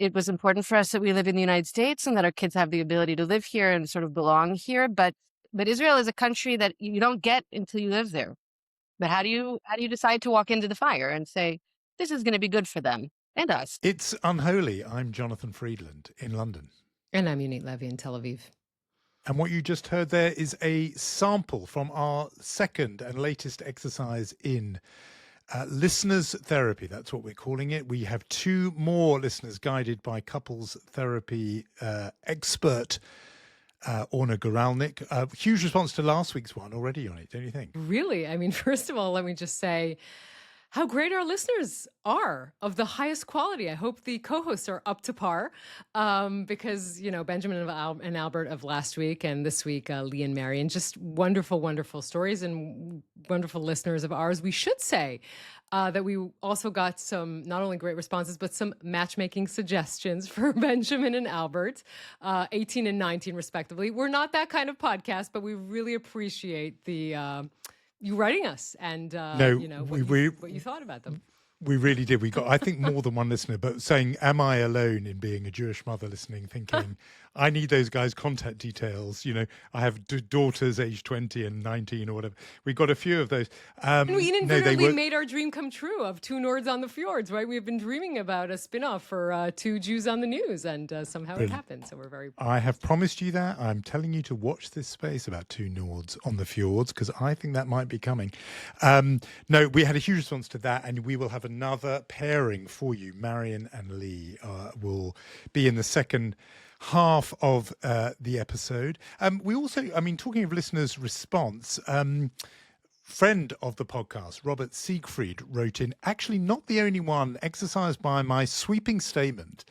it was important for us that we live in the United States and that our kids have the ability to live here and sort of belong here. But Israel is a country that you don't get until you live there. But how do you decide to walk into the fire and say, this is going to be good for them and us? It's Unholy. I'm Jonathan Freedland in London. And I'm Yonit Levi in Tel Aviv. And what you just heard there is a sample from our second and latest exercise in listeners therapy. That's what we're calling it. We have two more listeners guided by couples therapy expert Orna Guralnik. Huge response to last week's one already, Yonit, don't you think? Really? I mean, first of all, let me just say how great our listeners are, of the highest quality. I hope the co-hosts are up to par because, Benjamin and Albert of last week and this week, Lee and Marion, just wonderful, wonderful stories and wonderful listeners of ours. We should say that we also got some not only great responses, but some matchmaking suggestions for Benjamin and Albert, 18 and 19 respectively. We're not that kind of podcast, but we really appreciate the you writing us and what you thought about them. We really did. We got, I think, more than one listener, but saying, am I alone in being a Jewish mother listening, thinking, I need those guys' contact details. I have daughters aged 20 and 19 or whatever. We got a few of those. And we inadvertently made our dream come true of Two Nords on the Fjords, right? We've been dreaming about a spin-off for Two Jews on the News, and somehow it happened. So we're very... I have promised you that. I'm telling you to watch this space about Two Nords on the Fjords, because I think that might be coming. No, we had a huge response to that, and we will have another pairing for you. Marion and Lee will be in the second half of the episode. We also, talking of listeners' response, friend of the podcast, Robert Siegfried, wrote in, actually not the only one exercised by my sweeping statement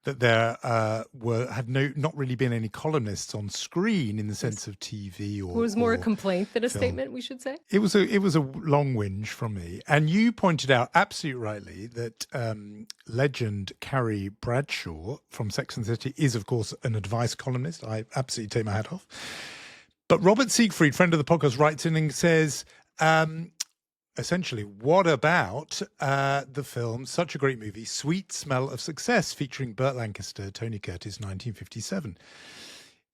that there had not really been any columnists on screen in the sense of TV or... It was more a complaint than a statement, we should say? It was a long whinge from me. And you pointed out absolutely rightly that legend Carrie Bradshaw from Sex and the City is, of course, an advice columnist. I absolutely take my hat off. But Robert Siegfried, friend of the podcast, writes in and says... essentially, what about the film, such a great movie, Sweet Smell of Success, featuring Burt Lancaster, Tony Curtis, 1957?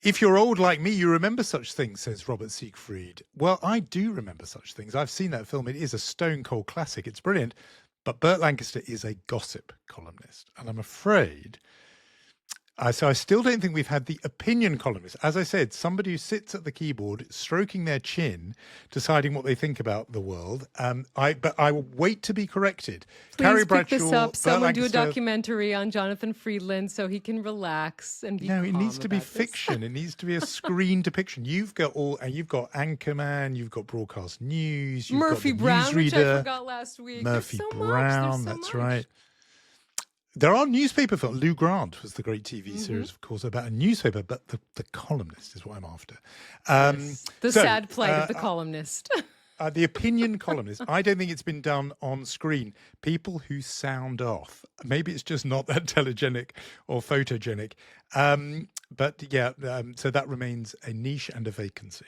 If you're old like me, you remember such things, says Robert Siegfried. Well, I do remember such things. I've seen that film. It is a stone-cold classic. It's brilliant. But Burt Lancaster is a gossip columnist. And I'm afraid... So I still don't think we've had the opinion columnist. As I said, somebody who sits at the keyboard, stroking their chin, deciding what they think about the world. But I will wait to be corrected. Please Carrie pick Bradshaw, this up. Someone do a Lancaster. documentary on Jonathan Freedland so he can relax and be No, it calm needs to be about this. fiction. It needs to be a screen depiction. You've got Anchorman, you've got Broadcast News, you've Murphy got the Brown, which I Newsreader. forgot last week. Murphy There's so Brown, much. that's right. There are newspaper films. Lou Grant was the great TV Mm-hmm. series, of course, about a newspaper, but the columnist is what I'm after. Yes. The sad plight of the columnist. The opinion columnist. I don't think it's been done on screen. People who sound off. Maybe it's just not that telegenic or photogenic. So that remains a niche and a vacancy.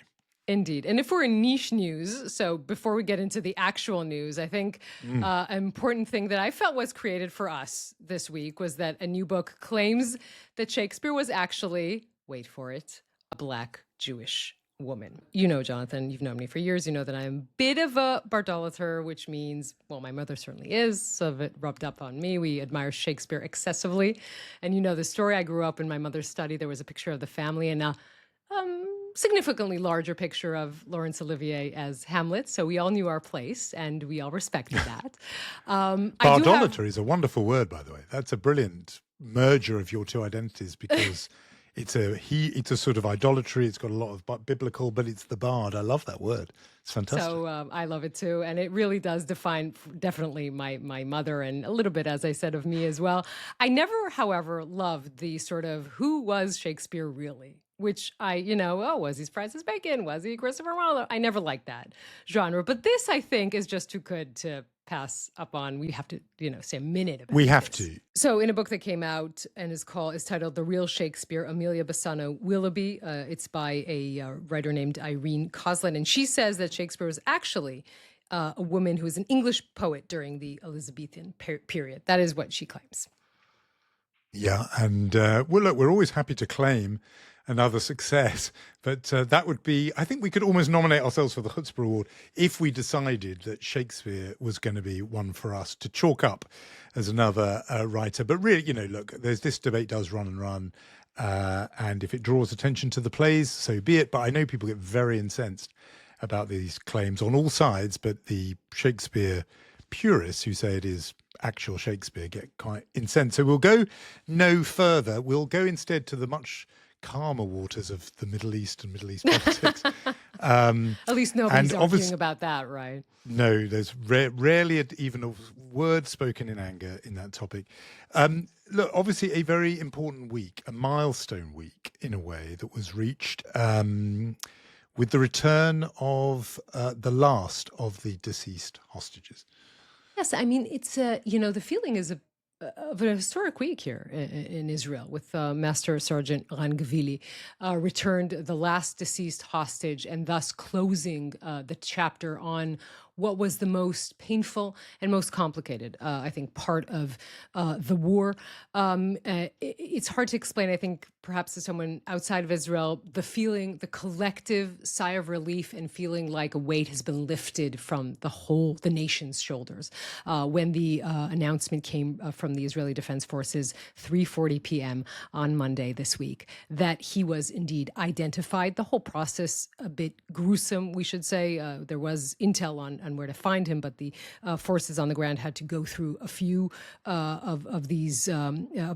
Indeed. And if we're in niche news, so before we get into the actual news, I think an important thing that I felt was created for us this week was that a new book claims that Shakespeare was actually, wait for it, a Black Jewish woman. You know, Jonathan, you've known me for years. You know that I'm a bit of a Bardolater, which means, well, my mother certainly is. Some of it rubbed up on me. We admire Shakespeare excessively. And you know the story. I grew up in my mother's study. There was a picture of the family and significantly larger picture of Laurence Olivier as Hamlet. So we all knew our place and we all respected that. Bardolater is a wonderful word, by the way. That's a brilliant merger of your two identities because it's a sort of idolatry. It's got a lot of biblical, but it's the bard. I love that word. It's fantastic. So I love it too. And it really does define definitely my mother and a little bit, as I said, of me as well. I never, however, loved the sort of who was Shakespeare really? Which was he Francis Bacon? Was he Christopher Marlowe? I never liked that genre. But this, I think, is just too good to pass up on. We have to, say a minute about it. We have to. So in a book that came out and is titled The Real Shakespeare, Amelia Bassano Willoughby, it's by a writer named Irene Coslin. And she says that Shakespeare was actually a woman who was an English poet during the Elizabethan period. That is what she claims. Yeah, and well, look, we're always happy to claim another success, but that would be, I think we could almost nominate ourselves for the Chutzpah Award if we decided that Shakespeare was going to be one for us to chalk up as another writer. But really, look, this debate does run and run, and if it draws attention to the plays, so be it. But I know people get very incensed about these claims on all sides, but the Shakespeare purists who say it is actual Shakespeare get quite incensed. So we'll go no further. We'll go instead to the much calmer waters of the Middle East and Middle East politics. At least nobody's arguing about that, right? No, there's rarely even a word spoken in anger in that topic. Look, obviously a very important week, a milestone week in a way that was reached with the return of the last of the deceased hostages. Yes, I mean, it's the feeling is of a historic week here in Israel, with Master Sergeant Rani Gvilli returned the last deceased hostage, and thus closing the chapter on what was the most painful and most complicated, I think, part of the war. It's hard to explain, I think, perhaps to someone outside of Israel, the collective sigh of relief and feeling like a weight has been lifted from the nation's shoulders. When the announcement came from the Israeli Defense Forces, 3:40 p.m. on Monday this week, that he was indeed identified. The whole process a bit gruesome, we should say. There was intel on where to find him, but the forces on the ground had to go through a few of these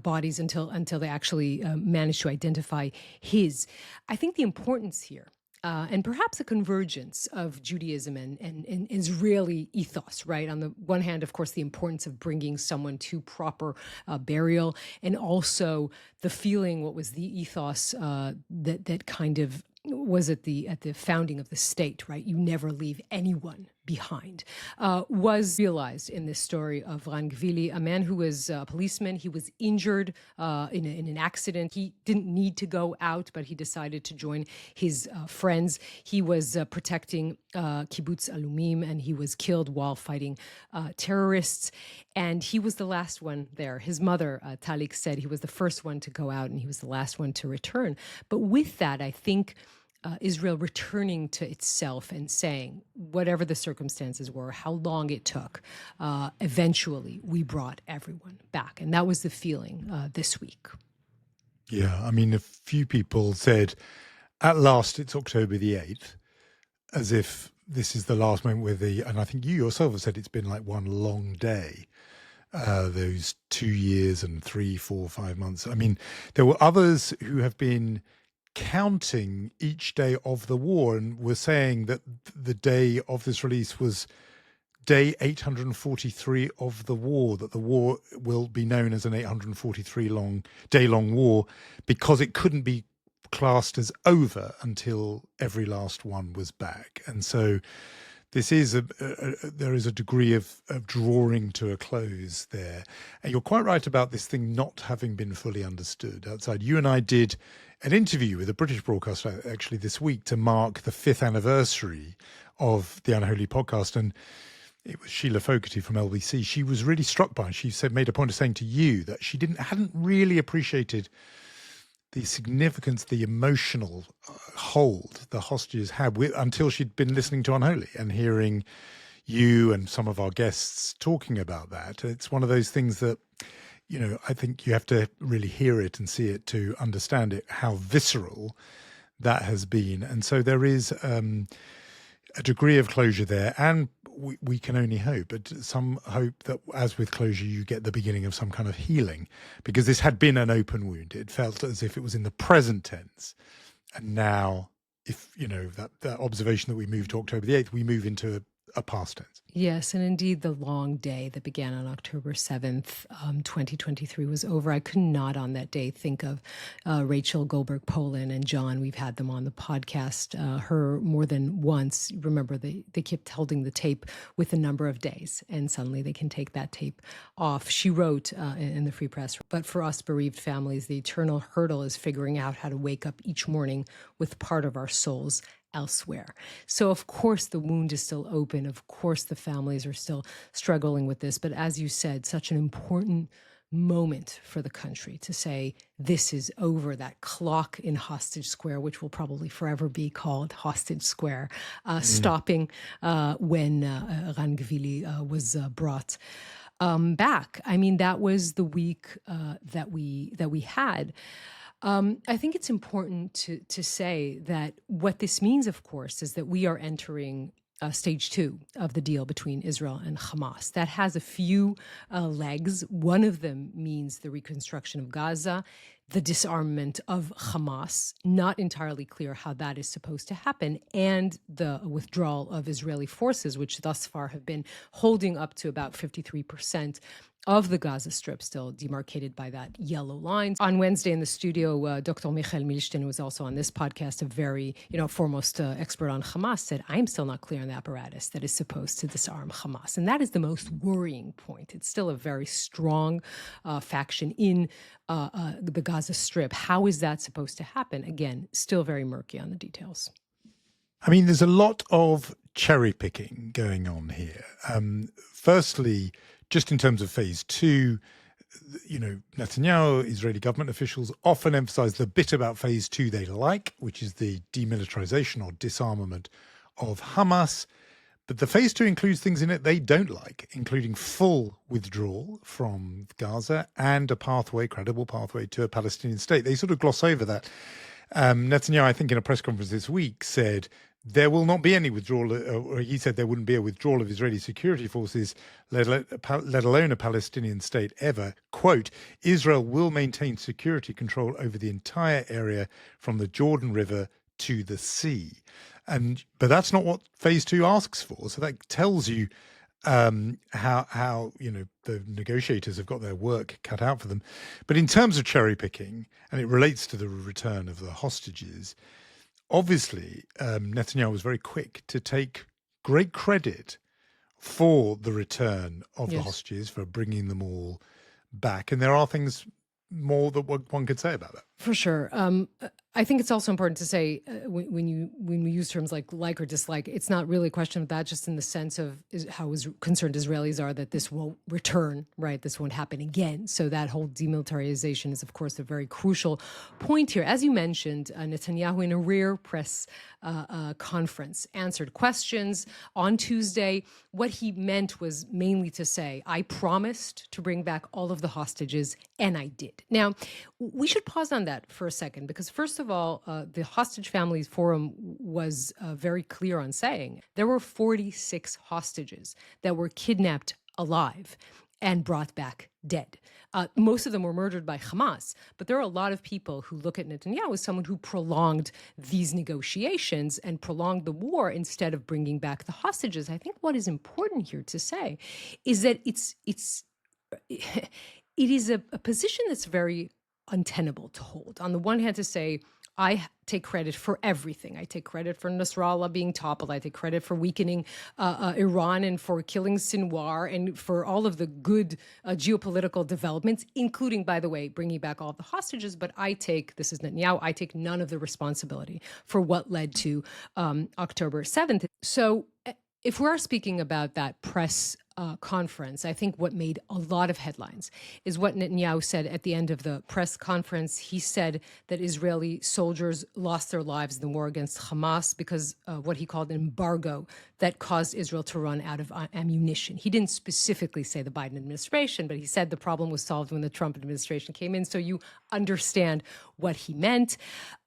bodies until they actually managed to identify his. I think the importance here, and perhaps a convergence of Judaism and Israeli ethos, right? On the one hand, of course, the importance of bringing someone to proper burial, and also the feeling, what was the ethos that kind of was at the founding of the state, right? You never leave anyone behind, was realized in this story of Rani Gvilli, a man who was a policeman. He was injured in an accident. He didn't need to go out, but he decided to join his friends. He was protecting kibbutz Looming, and he was killed while fighting terrorists. And he was the last one there. His mother, Talik, said he was the first one to go out, and he was the last one to return. But with that, I think Israel returning to itself and saying, whatever the circumstances were, how long it took, eventually we brought everyone back. And that was the feeling this week. Yeah, I mean, a few people said, at last it's October the 8th, as if this is the last moment and I think you yourself have said it's been like one long day. Those 2 years and 3, 4, 5 months. I mean, there were others who have been counting each day of the war and were saying that the day of this release was day 843 of the war, that the war will be known as an 843 day long war because it couldn't be classed as over until every last one was back. And so this is there is a degree of drawing to a close there. And you're quite right about this thing not having been fully understood outside. You and I did an interview with a British broadcaster actually this week to mark the 5th anniversary of the Unholy podcast. And it was Sheila Fogarty from LBC. She was really struck by it. She made a point of saying to you that she hadn't really appreciated the significance, the emotional hold the hostages had until she'd been listening to Unholy and hearing you and some of our guests talking about that. It's one of those things that, I think you have to really hear it and see it to understand it, how visceral that has been. And so there is a degree of closure there, and we can only hope, but some hope that, as with closure, you get the beginning of some kind of healing, because this had been an open wound. It felt as if it was in the present tense. And now, if, that observation that we move to October the 8th, we move into a past tense. Yes, and indeed the long day that began on October 7th, 2023 was over. I could not on that day think of Rachel Goldberg-Polin and John. We've had them on the podcast, her more than once. Remember, they kept holding the tape with a number of days, and suddenly they can take that tape off. She wrote in the Free Press, but for us bereaved families, the eternal hurdle is figuring out how to wake up each morning with part of our souls elsewhere. So of course the wound is still open. Of course the families are still struggling with this. But as you said, such an important moment for the country to say this is over, that clock in Hostage Square, which will probably forever be called Hostage Square, stopping when Rani Gvilli was brought back. I mean, that was the week that we had. I think it's important to say that what this means, of course, is that we are entering stage 2 of the deal between Israel and Hamas. That has a few legs. One of them means the reconstruction of Gaza, the disarmament of Hamas, not entirely clear how that is supposed to happen, and the withdrawal of Israeli forces, which thus far have been holding up to about 53% of the Gaza Strip, still demarcated by that yellow line. On Wednesday in the studio, Dr. Michael Milstein, who was also on this podcast, a very foremost expert on Hamas, said, I'm still not clear on the apparatus that is supposed to disarm Hamas. And that is the most worrying point. It's still a very strong faction in the Gaza Strip. How is that supposed to happen? Again, still very murky on the details. I mean, there's a lot of cherry picking going on here. Firstly, just in terms of phase 2, Netanyahu, Israeli government officials often emphasize the bit about phase 2 they like, which is the demilitarization or disarmament of Hamas. But the phase 2 includes things in it they don't like, including full withdrawal from Gaza and a credible pathway to a Palestinian state. They sort of gloss over that. Netanyahu, I think in a press conference this week, said there will not be any withdrawal, or he said there wouldn't be a withdrawal of Israeli security forces, let alone a Palestinian state ever. Quote, Israel will maintain security control over the entire area from the Jordan River to the sea. But that's not what phase 2 asks for. So that tells you how the negotiators have got their work cut out for them. But in terms of cherry picking, and it relates to the return of the hostages, obviously Netanyahu was very quick to take great credit for the return of the hostages, for bringing them all back. And there are things more that one could say about that. For sure. I think it's also important to say when we use terms like or dislike, it's not really a question of that, just in the sense of how concerned Israelis are that this won't return, right? This won't happen again. So that whole demilitarization is, of course, a very crucial point here. As you mentioned, Netanyahu, in a rare press conference, answered questions on Tuesday. What he meant was mainly to say, I promised to bring back all of the hostages, and I did. Now, we should pause on that for a second, because first of all, the Hostage Families Forum was very clear on saying there were 46 hostages that were kidnapped alive and brought back dead. Most of them were murdered by Hamas, but there are a lot of people who look at Netanyahu as someone who prolonged these negotiations and prolonged the war instead of bringing back the hostages. I think what is important here to say is that it is a position that's very untenable to hold. On the one hand, to say, I take credit for everything. I take credit for Nasrallah being toppled. I take credit for weakening Iran and for killing Sinwar and for all of the good geopolitical developments, including, by the way, bringing back all of the hostages. But this is Netanyahu, I take none of the responsibility for what led to October 7th. So if we're speaking about that press conference, I think what made a lot of headlines is what Netanyahu said at the end of the press conference. He said that Israeli soldiers lost their lives in the war against Hamas because of what he called an embargo that caused Israel to run out of ammunition. He didn't specifically say the Biden administration, but he said the problem was solved when the Trump administration came in. So you understand what he meant.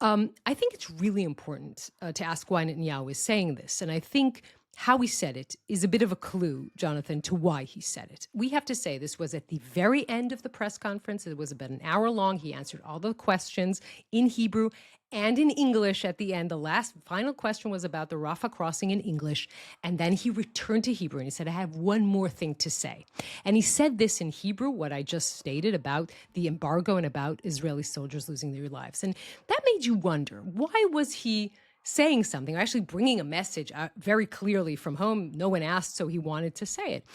I think it's really important to ask why Netanyahu is saying this. And I think how he said it is a bit of a clue, Jonathan, to why he said it. We have to say this was at the very end of the press conference. It was about an hour long. He answered all the questions in Hebrew and in English at the end. The final question was about the Rafah crossing in English. And then he returned to Hebrew and he said, I have one more thing to say. And he said this in Hebrew, what I just stated about the embargo and about Israeli soldiers losing their lives. And that made you wonder, why was he saying something, or actually bringing a message very clearly from home? No one asked, so he wanted to say it.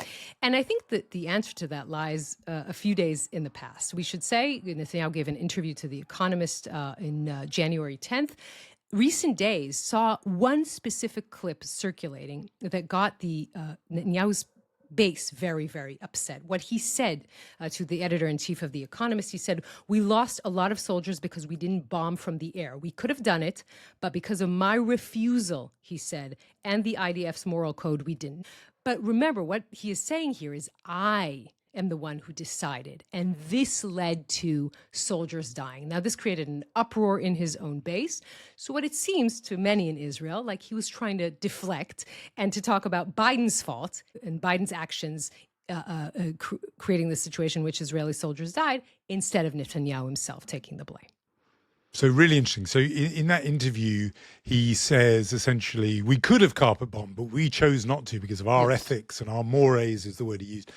And I think that the answer to that lies a few days in the past. We should say Netanyahu gave an interview to The Economist in January 10th. Recent days saw one specific clip circulating that got Netanyahu's base very, very upset. What he said to the editor-in-chief of The Economist, he said, "We lost a lot of soldiers because we didn't bomb from the air. We could have done it, but because of my refusal," he said, "and the IDF's moral code, we didn't." But remember, what he is saying here is, I am the one who decided. And this led to soldiers dying. Now, this created an uproar in his own base. So what it seems to many in Israel, like he was trying to deflect and to talk about Biden's fault and Biden's actions creating the situation in which Israeli soldiers died, instead of Netanyahu himself taking the blame. So really interesting. So in that interview, he says essentially, we could have carpet bombed, but we chose not to because of our ethics and our mores is the word he used.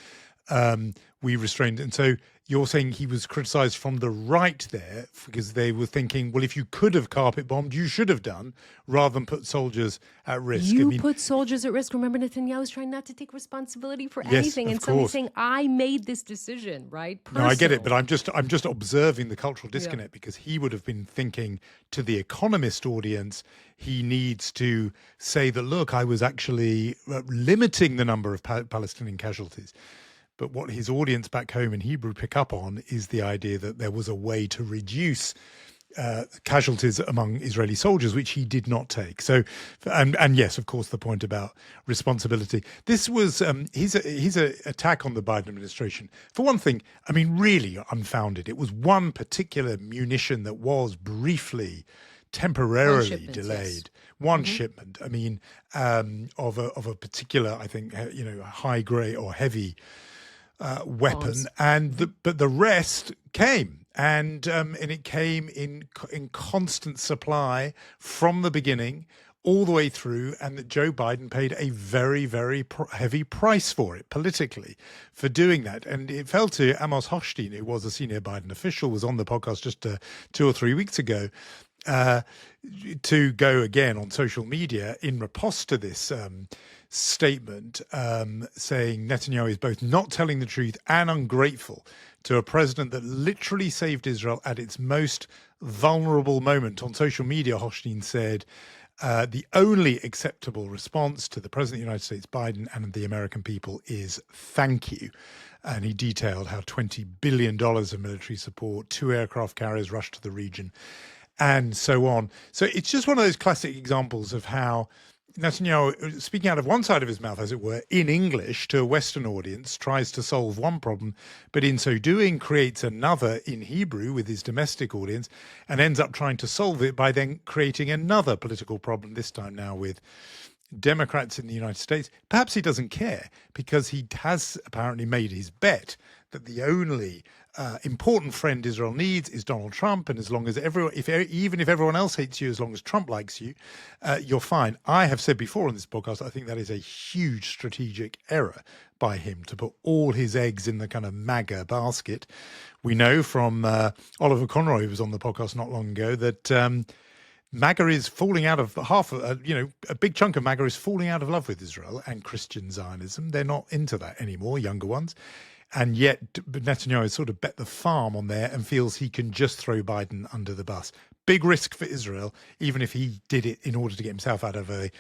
We restrained. And so you're saying he was criticized from the right there because they were thinking, well, if you could have carpet bombed, you should have done, rather than put soldiers at risk. You put soldiers at risk. Remember, Netanyahu is trying not to take responsibility for anything. And so he's saying, I made this decision, right? Personal. No, I get it. But I'm just observing the cultural disconnect because he would have been thinking to the Economist audience, he needs to say that, look, I was actually limiting the number of Palestinian casualties. But what his audience back home in Hebrew pick up on is the idea that there was a way to reduce casualties among Israeli soldiers, which he did not take. So, and yes, of course, the point about responsibility. This was his attack on the Biden administration. For one thing, I mean, really unfounded. It was one particular munition that was briefly, temporarily delayed. One shipment. I mean, of a particular, I think, high grade or heavy weapon, but the rest came, and it came in constant supply from the beginning all the way through, and that Joe Biden paid a very, very heavy price for it politically for doing that. And it fell to Amos Hochstein, who was a senior Biden official, was on the podcast just 2 or 3 weeks ago, to go again on social media in riposte to this statement, saying Netanyahu is both not telling the truth and ungrateful to a president that literally saved Israel at its most vulnerable moment. On social media, Hochstein said, the only acceptable response to the president of the United States, Biden, and the American people is thank you. And he detailed how $20 billion of military support, 2 aircraft carriers rushed to the region, and so on. So it's just one of those classic examples of how Netanyahu, speaking out of one side of his mouth, as it were, in English to a Western audience, tries to solve one problem, but in so doing creates another in Hebrew with his domestic audience, and ends up trying to solve it by then creating another political problem, this time now with Democrats in the United States. Perhaps he doesn't care because he has apparently made his bet that the only important friend Israel needs is Donald Trump, and as long as even if everyone else hates you, as long as Trump likes you, you're fine. I have said before on this podcast, I think that is a huge strategic error by him to put all his eggs in the kind of MAGA basket. We know from Oliver Conroy, who was on the podcast not long ago, that MAGA is falling out of a big chunk of MAGA is falling out of love with Israel and Christian Zionism. They're not into that anymore, younger ones. And yet Netanyahu has sort of bet the farm on there and feels he can just throw Biden under the bus. Big risk for Israel, even if he did it in order to get himself out of a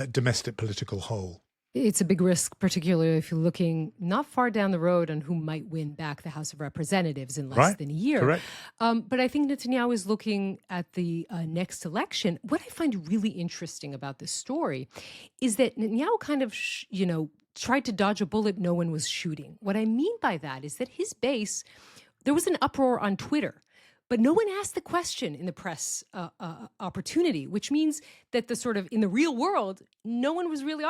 domestic political hole. It's a big risk, particularly if you're looking not far down the road on who might win back the House of Representatives in less than a year. Correct. But I think Netanyahu is looking at the next election. What I find really interesting about this story is that Netanyahu kind of, tried to dodge a bullet no one was shooting. What I mean by that is that his base, there was an uproar on Twitter, but no one asked the question in the press opportunity, which means that in the real world, no one was really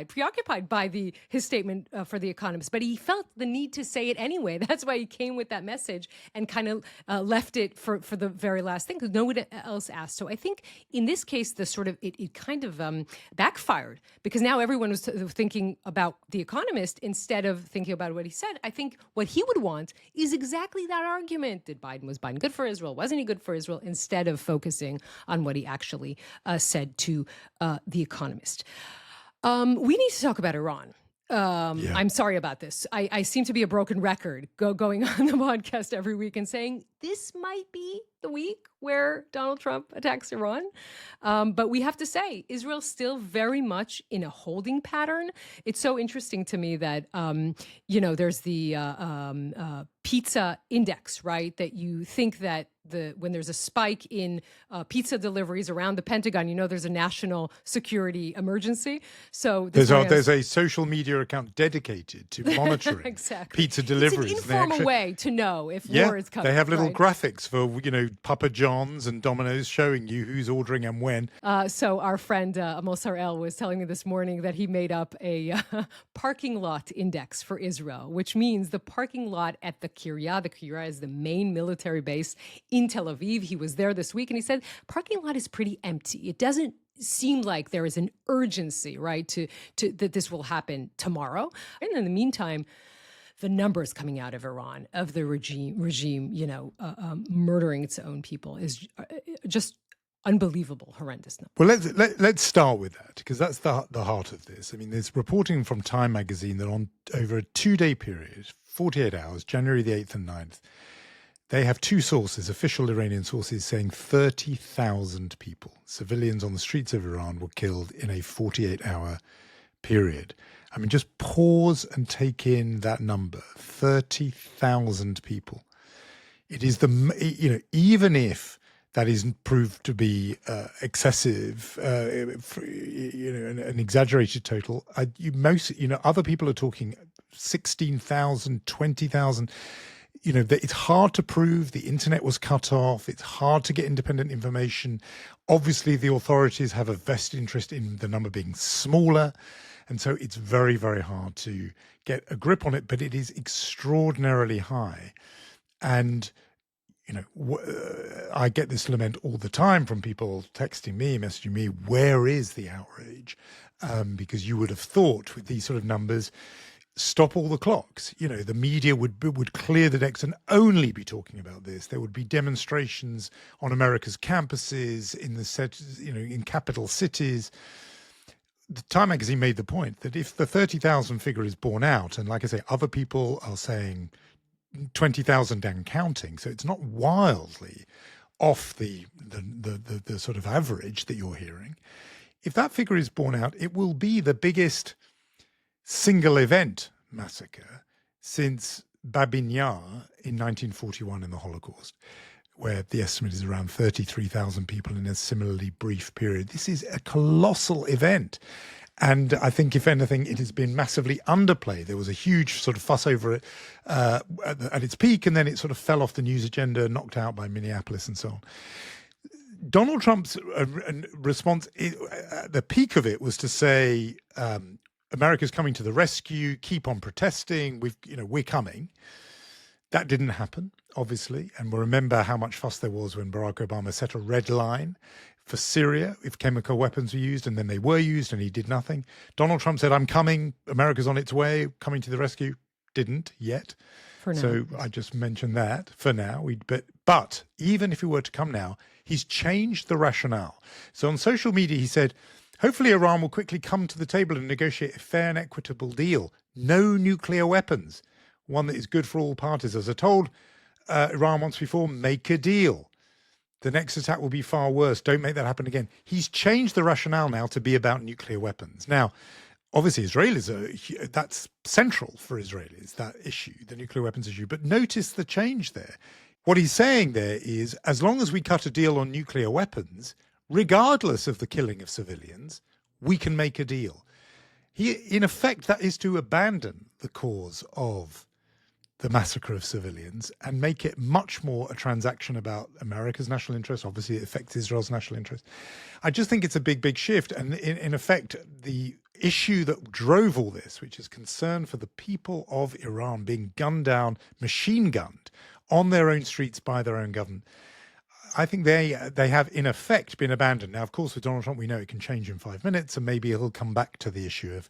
preoccupied by his statement for The Economist, but he felt the need to say it anyway. That's why he came with that message and kind of left it for the very last thing, because no one else asked. So I think in this case, it kind of backfired, because now everyone was thinking about The Economist instead of thinking about what he said. I think what he would want is exactly that argument. Was Biden good for Israel? Wasn't he good for Israel? Instead of focusing on what he actually said to The Economist. We need to talk about Iran. I'm sorry about this. I seem to be a broken record going on the podcast every week and saying this might be the week where Donald Trump attacks Iran. But we have to say, Israel's still very much in a holding pattern. It's so interesting to me that, there's the pizza index, right? That you think that when there's a spike in pizza deliveries around the Pentagon, there's a national security emergency. So there's a social media account dedicated to monitoring exactly. pizza deliveries. It's an informal way to know if war is coming. They have little graphics for Papa John's and Domino's showing you who's ordering and when. So our friend Amos Harel was telling me this morning that he made up a parking lot index for Israel, which means the parking lot at the Kiryat. The Kiryat is the main military base in Tel Aviv. He was there this week and he said, parking lot is pretty empty. It doesn't seem like there is an urgency, right, to that this will happen tomorrow. And in the meantime, the numbers coming out of Iran, of the regime, murdering its own people is just unbelievable, horrendous numbers. Well, let's start with that, because that's the heart of this. I mean, there's reporting from Time magazine that on over a 2-day period, 48 hours, January the 8th and 9th, they have two sources, official Iranian sources, saying 30,000 people, civilians on the streets of Iran, were killed in a 48-hour period. I mean, just pause and take in that number, 30,000 people. It is even if that is proved to be excessive, an exaggerated total, other people are talking 16,000, 20,000. It's hard to prove. The internet was cut off. It's hard to get independent information. Obviously, the authorities have a vested interest in the number being smaller. And so it's very, very hard to get a grip on it, but it is extraordinarily high. And, I get this lament all the time from people texting me, messaging me, where is the outrage? Because you would have thought with these sort of numbers, stop all the clocks. The media would clear the decks and only be talking about this. There would be demonstrations on America's campuses, in capital cities. The Time magazine made the point that if the 30,000 figure is borne out, and like I say, other people are saying 20,000 and counting, so it's not wildly off the sort of average that you're hearing. If that figure is borne out, it will be the biggest single event massacre since Babin Yar in 1941 in the Holocaust, where the estimate is around 33,000 people in a similarly brief period. This is a colossal event. And I think, if anything, it has been massively underplayed. There was a huge sort of fuss over it at its peak, and then it sort of fell off the news agenda, knocked out by Minneapolis and so on. Donald Trump's response, the peak of it was to say, America's coming to the rescue, keep on protesting, we're coming. That didn't happen, obviously, and we'll remember how much fuss there was when Barack Obama set a red line for Syria if chemical weapons were used, and then they were used and he did nothing. Donald Trump said, I'm coming, America's on its way, coming to the rescue. Didn't yet. For now. So I just mentioned that for now. But even if he were to come now, he's changed the rationale. So on social media, he said, hopefully Iran will quickly come to the table and negotiate a fair and equitable deal. No nuclear weapons. One that is good for all parties. As I told Iran once before, make a deal. The next attack will be far worse. Don't make that happen again. He's changed the rationale now to be about nuclear weapons. Now, obviously, that's central for Israelis, that issue, the nuclear weapons issue. But notice the change there. What he's saying there is, as long as we cut a deal on nuclear weapons, regardless of the killing of civilians, we can make a deal. In effect, that is to abandon the cause of the massacre of civilians and make it much more a transaction about America's national interest. Obviously, it affects Israel's national interest. I just think it's a big, big shift. And in effect, the issue that drove all this, which is concern for the people of Iran being gunned down, machine gunned on their own streets by their own government, I think they have, in effect, been abandoned. Now, of course, with Donald Trump, we know it can change in 5 minutes, and maybe he'll come back to the issue of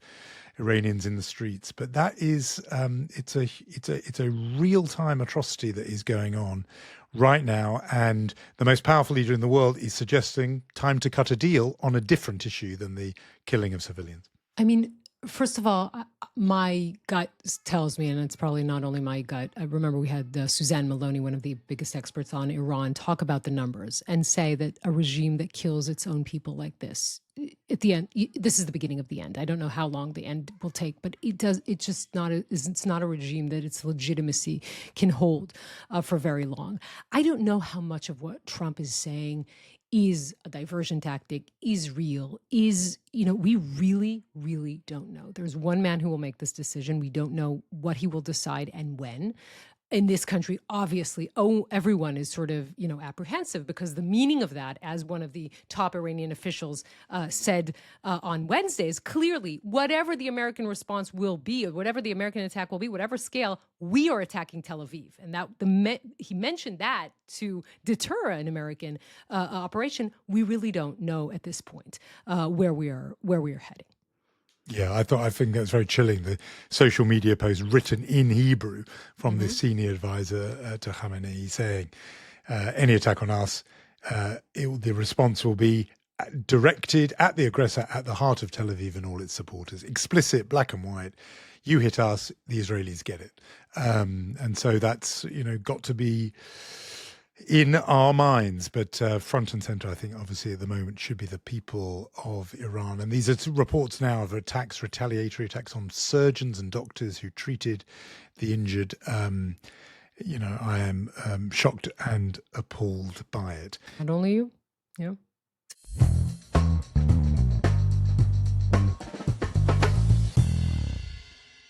Iranians in the streets. But that is, it's a real-time atrocity that is going on right now. And the most powerful leader in the world is suggesting time to cut a deal on a different issue than the killing of civilians. I mean, First of all, my gut tells me, and it's probably not only my gut. I remember we had Suzanne Maloney, one of the biggest experts on Iran, talk about the numbers and say that a regime that kills its own people like this, at the end, this is the beginning of the end. I don't know how long the end will take, but it does. It's just not. It's not a regime that its legitimacy can hold for very long. I don't know how much of what Trump is saying is a diversion tactic, is real, is, we really, really don't know. There's one man who will make this decision. We don't know what he will decide and when. In this country, obviously, everyone is sort of, apprehensive, because the meaning of that, as one of the top Iranian officials said on Wednesday, is clearly whatever the American response will be, or whatever the American attack will be, whatever scale, we are attacking Tel Aviv. And that he mentioned that to deter an American operation. We really don't know at this point where we are heading. Yeah, I think that's very chilling. The social media post written in Hebrew from the senior advisor to Khamenei saying, any attack on us, the response will be directed at the aggressor at the heart of Tel Aviv and all its supporters. Explicit, black and white. You hit us, the Israelis get it. And so that's, got to be in our minds, but front and center, I think, obviously at the moment should be the people of Iran. And these are reports now of attacks, retaliatory attacks on surgeons and doctors who treated the injured. I am shocked and appalled by it. Not only you, yeah.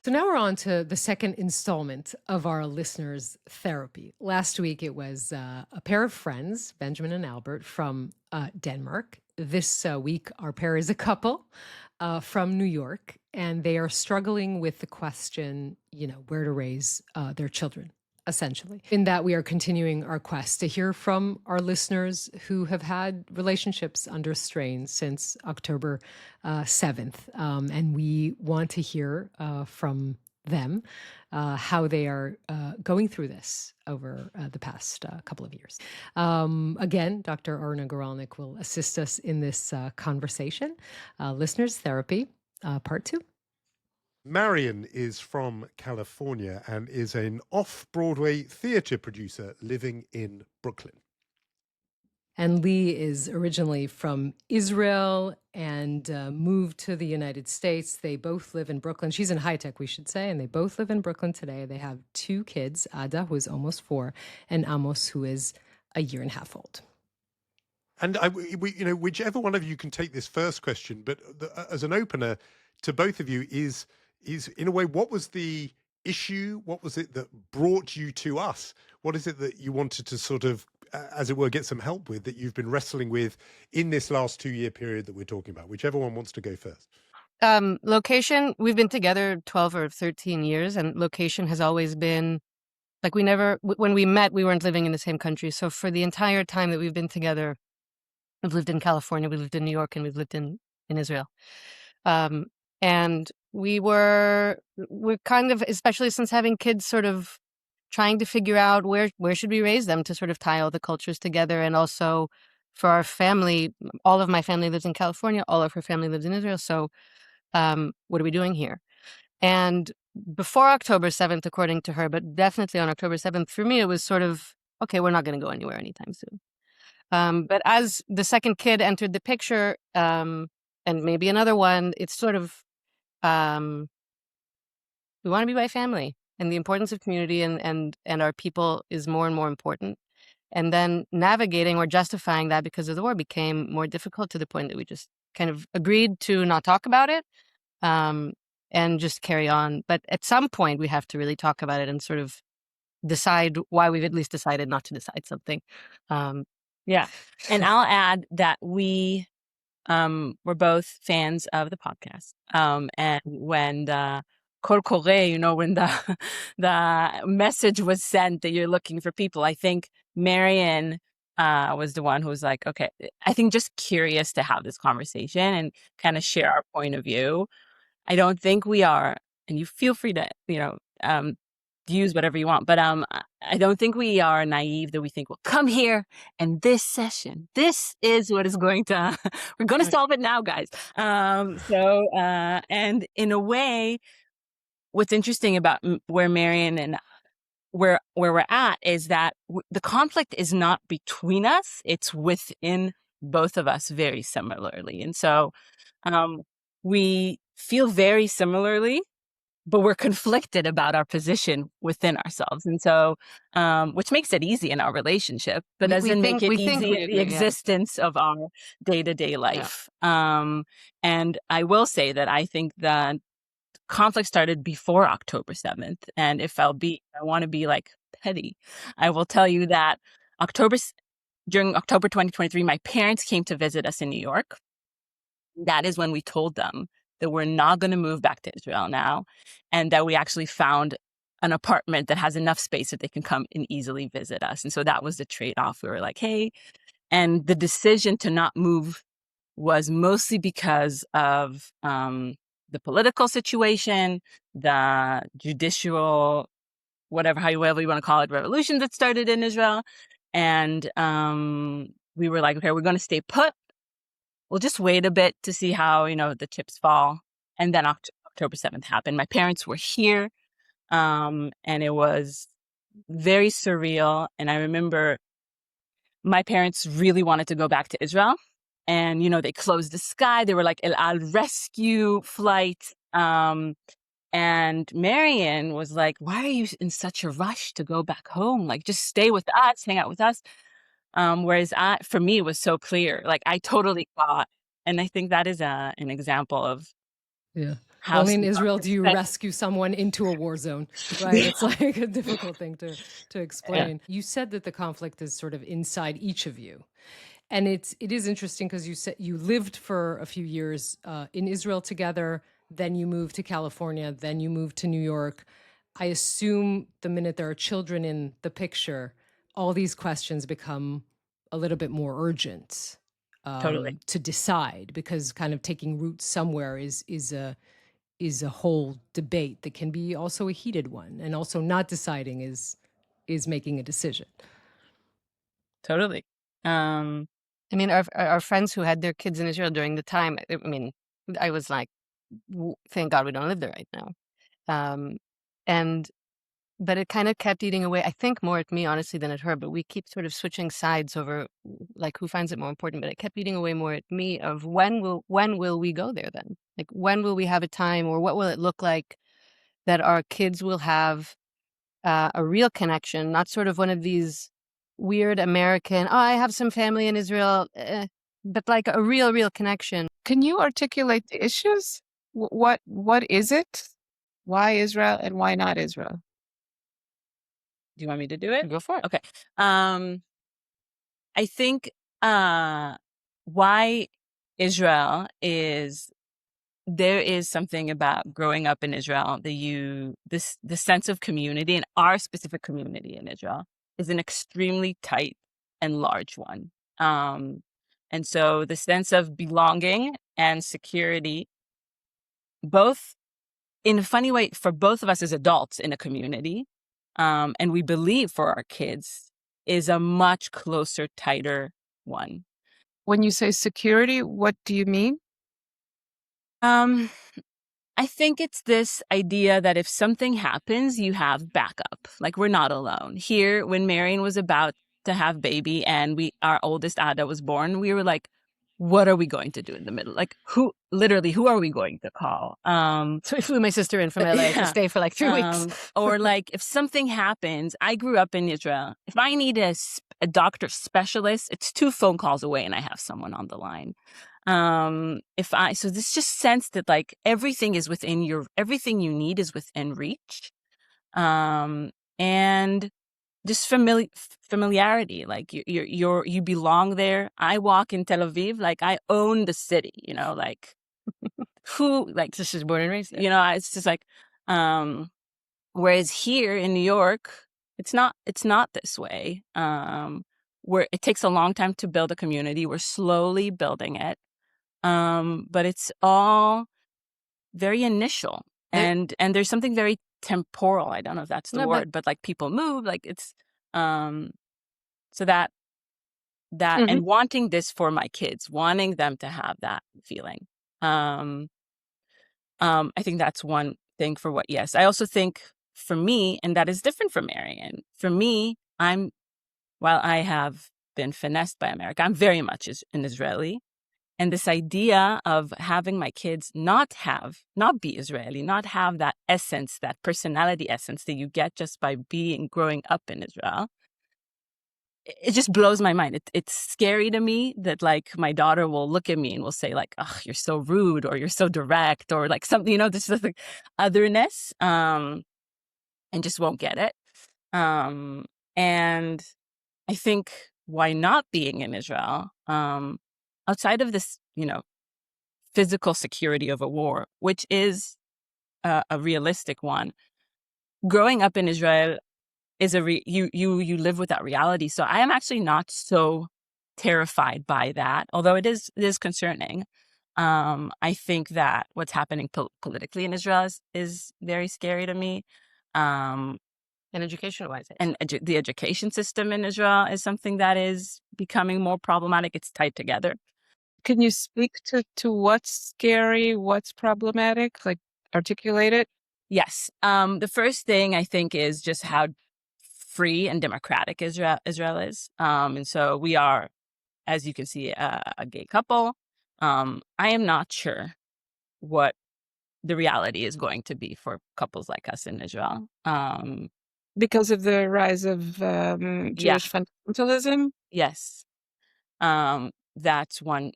So now we're on to the second installment of our listeners' therapy. Last week, it was a pair of friends, Benjamin and Albert, from Denmark. This week, our pair is a couple from New York, and they are struggling with the question, where to raise their children, essentially. In that, we are continuing our quest to hear from our listeners who have had relationships under strain since October 7th. And we want to hear from them how they are going through this over the past couple of years. Again, Dr. Arna Goralnik will assist us in this conversation. Listeners Therapy, Part 2. Marion is from California and is an off-Broadway theatre producer living in Brooklyn. And Lee is originally from Israel and moved to the United States. They both live in Brooklyn. She's in high tech, we should say, and they both live in Brooklyn today. They have 2 kids, Ada, who is almost 4, and Amos, who is a year and a half old. And whichever one of you can take this first question, but as an opener to both of you is in a way, what was the issue? What was it that brought you to us? What is it that you wanted to sort of, as it were, get some help with, that you've been wrestling with in this last 2-year period that we're talking about? Whichever one wants to go first. Location, we've been together 12 or 13 years, and location has always been, like, when we met, we weren't living in the same country. So for the entire time that we've been together, we've lived in California, we lived in New York, and we've lived in Israel. And we're kind of, especially since having kids, sort of trying to figure out where should we raise them to sort of tie all the cultures together. And also for our family, all of my family lives in California, all of her family lives in Israel. So what are we doing here? And before October 7th, according to her, but definitely on October 7th, for me, it was sort of, okay, we're not going to go anywhere anytime soon. But as the second kid entered the picture, and maybe another one, it's sort of, we want to be by family, and the importance of community and our people is more and more important. And then navigating or justifying that because of the war became more difficult, to the point that we just kind of agreed to not talk about it, and just carry on. But at some point we have to really talk about it and sort of decide why we've at least decided not to decide something. Yeah. And I'll add that we're both fans of the podcast. And when the Kol Koreh, when the message was sent that you're looking for people, I think Marion was the one who was like, okay, I think just curious to have this conversation and kind of share our point of view. I don't think we are, and you feel free to, use whatever you want. But I don't think we are naive that we think, well, come here and this session, this is what is going to, we're going to solve it now, guys. And in a way, what's interesting about where Marian and where we're at is that the conflict is not between us, it's within both of us very similarly. And so we feel very similarly, but we're conflicted about our position within ourselves. And so, which makes it easy in our relationship, but doesn't make it easy in the existence of our day-to-day life. Yeah. And I will say that I think that conflict started before October 7th. And if I want to be like petty, I will tell you that during October 2023, my parents came to visit us in New York. That is when we told them that we're not going to move back to Israel now, and that we actually found an apartment that has enough space that they can come and easily visit us. And so that was the trade-off. We were like, hey, and the decision to not move was mostly because of the political situation, the judicial, however you want to call it, revolution that started in Israel. And we were like, okay, we're going to stay put. We'll just wait a bit to see how, the chips fall. And then October 7th happened. My parents were here, and it was very surreal. And I remember my parents really wanted to go back to Israel. And, they closed the sky. They were like El Al rescue flight. And Marian was like, why are you in such a rush to go back home? Like, just stay with us, hang out with us. Whereas for me, it was so clear. Like, I totally got, and I think that is an example of how. Only in Israel do you rescue someone into a war zone, right? It's like a difficult thing to explain. Yeah. You said that the conflict is sort of inside each of you. And it is interesting because you said you lived for a few years in Israel together, then you moved to California, then you moved to New York. I assume the minute there are children in the picture, all these questions become a little bit more urgent totally. To decide, because kind of taking root somewhere is a whole debate that can be also a heated one, and also not deciding is making a decision. Totally. I mean, our friends who had their kids in Israel during the time, I mean, I was like, thank God we don't live there right now. But it kind of kept eating away, I think, more at me, honestly, than at her. But we keep sort of switching sides over, like, who finds it more important. But it kept eating away more at me of when will we go there then? Like, when will we have a time, or what will it look like that our kids will have a real connection, not sort of one of these weird American, I have some family in Israel, but like a real connection. Can you articulate the issues? What is it? Why Israel and why not Israel? Do you want me to do it? Go for it. Okay. I think why Israel is, there is something about growing up in Israel that the sense of community, and our specific community in Israel is an extremely tight and large one. And so the sense of belonging and security, both in a funny way for both of us as adults in a community, and we believe for our kids, is a much closer, tighter one. When you say security, what do you mean? I think it's this idea that if something happens, you have backup. Like, we're not alone. Here, when Marian was about to have baby and our oldest Ada was born, we were like, what are we going to do in the middle? Like, who are we going to call? So I flew my sister in from LA to stay for like 3 weeks. Or like, if something happens, I grew up in Israel. If I need a doctor specialist, it's 2 phone calls away and I have someone on the line. So this just sense that like everything is everything you need is within reach. And just familiarity, like you belong there. I walk in Tel Aviv, like I own the city, like who, like, this is born and raised there. It's just like, whereas here in New York, it's not this way. Where it takes a long time to build a community. We're slowly building it. But it's all very initial, and there's something very temporal. I don't know if that's the No, word, but like people move, like it's so that and wanting this for my kids, wanting them to have that feeling. I think that's one thing for what, yes. I also think for me, and that is different from Marian, for me, while I have been finessed by America, I'm very much an Israeli. And this idea of having my kids not be Israeli, not have that essence, that personality essence that you get just by growing up in Israel, it just blows my mind. It's scary to me that like my daughter will look at me and will say like, "Oh, you're so rude," or "You're so direct," or like something, this is like otherness, and just won't get it. And I think why not being in Israel, outside of this, physical security of a war, which is a realistic one, growing up in Israel is you live with that reality. So I am actually not so terrified by that, although it is concerning. I think that what's happening politically in Israel is very scary to me. And education-wise. And the education system in Israel is something that is becoming more problematic. It's tied together. Can you speak to what's scary, what's problematic, like articulate it? Yes. The first thing I think is just how free and democratic Israel is. And so we are, as you can see, a gay couple. I am not sure what the reality is going to be for couples like us in Israel. Because of the rise of Jewish fundamentalism? Yes. That's one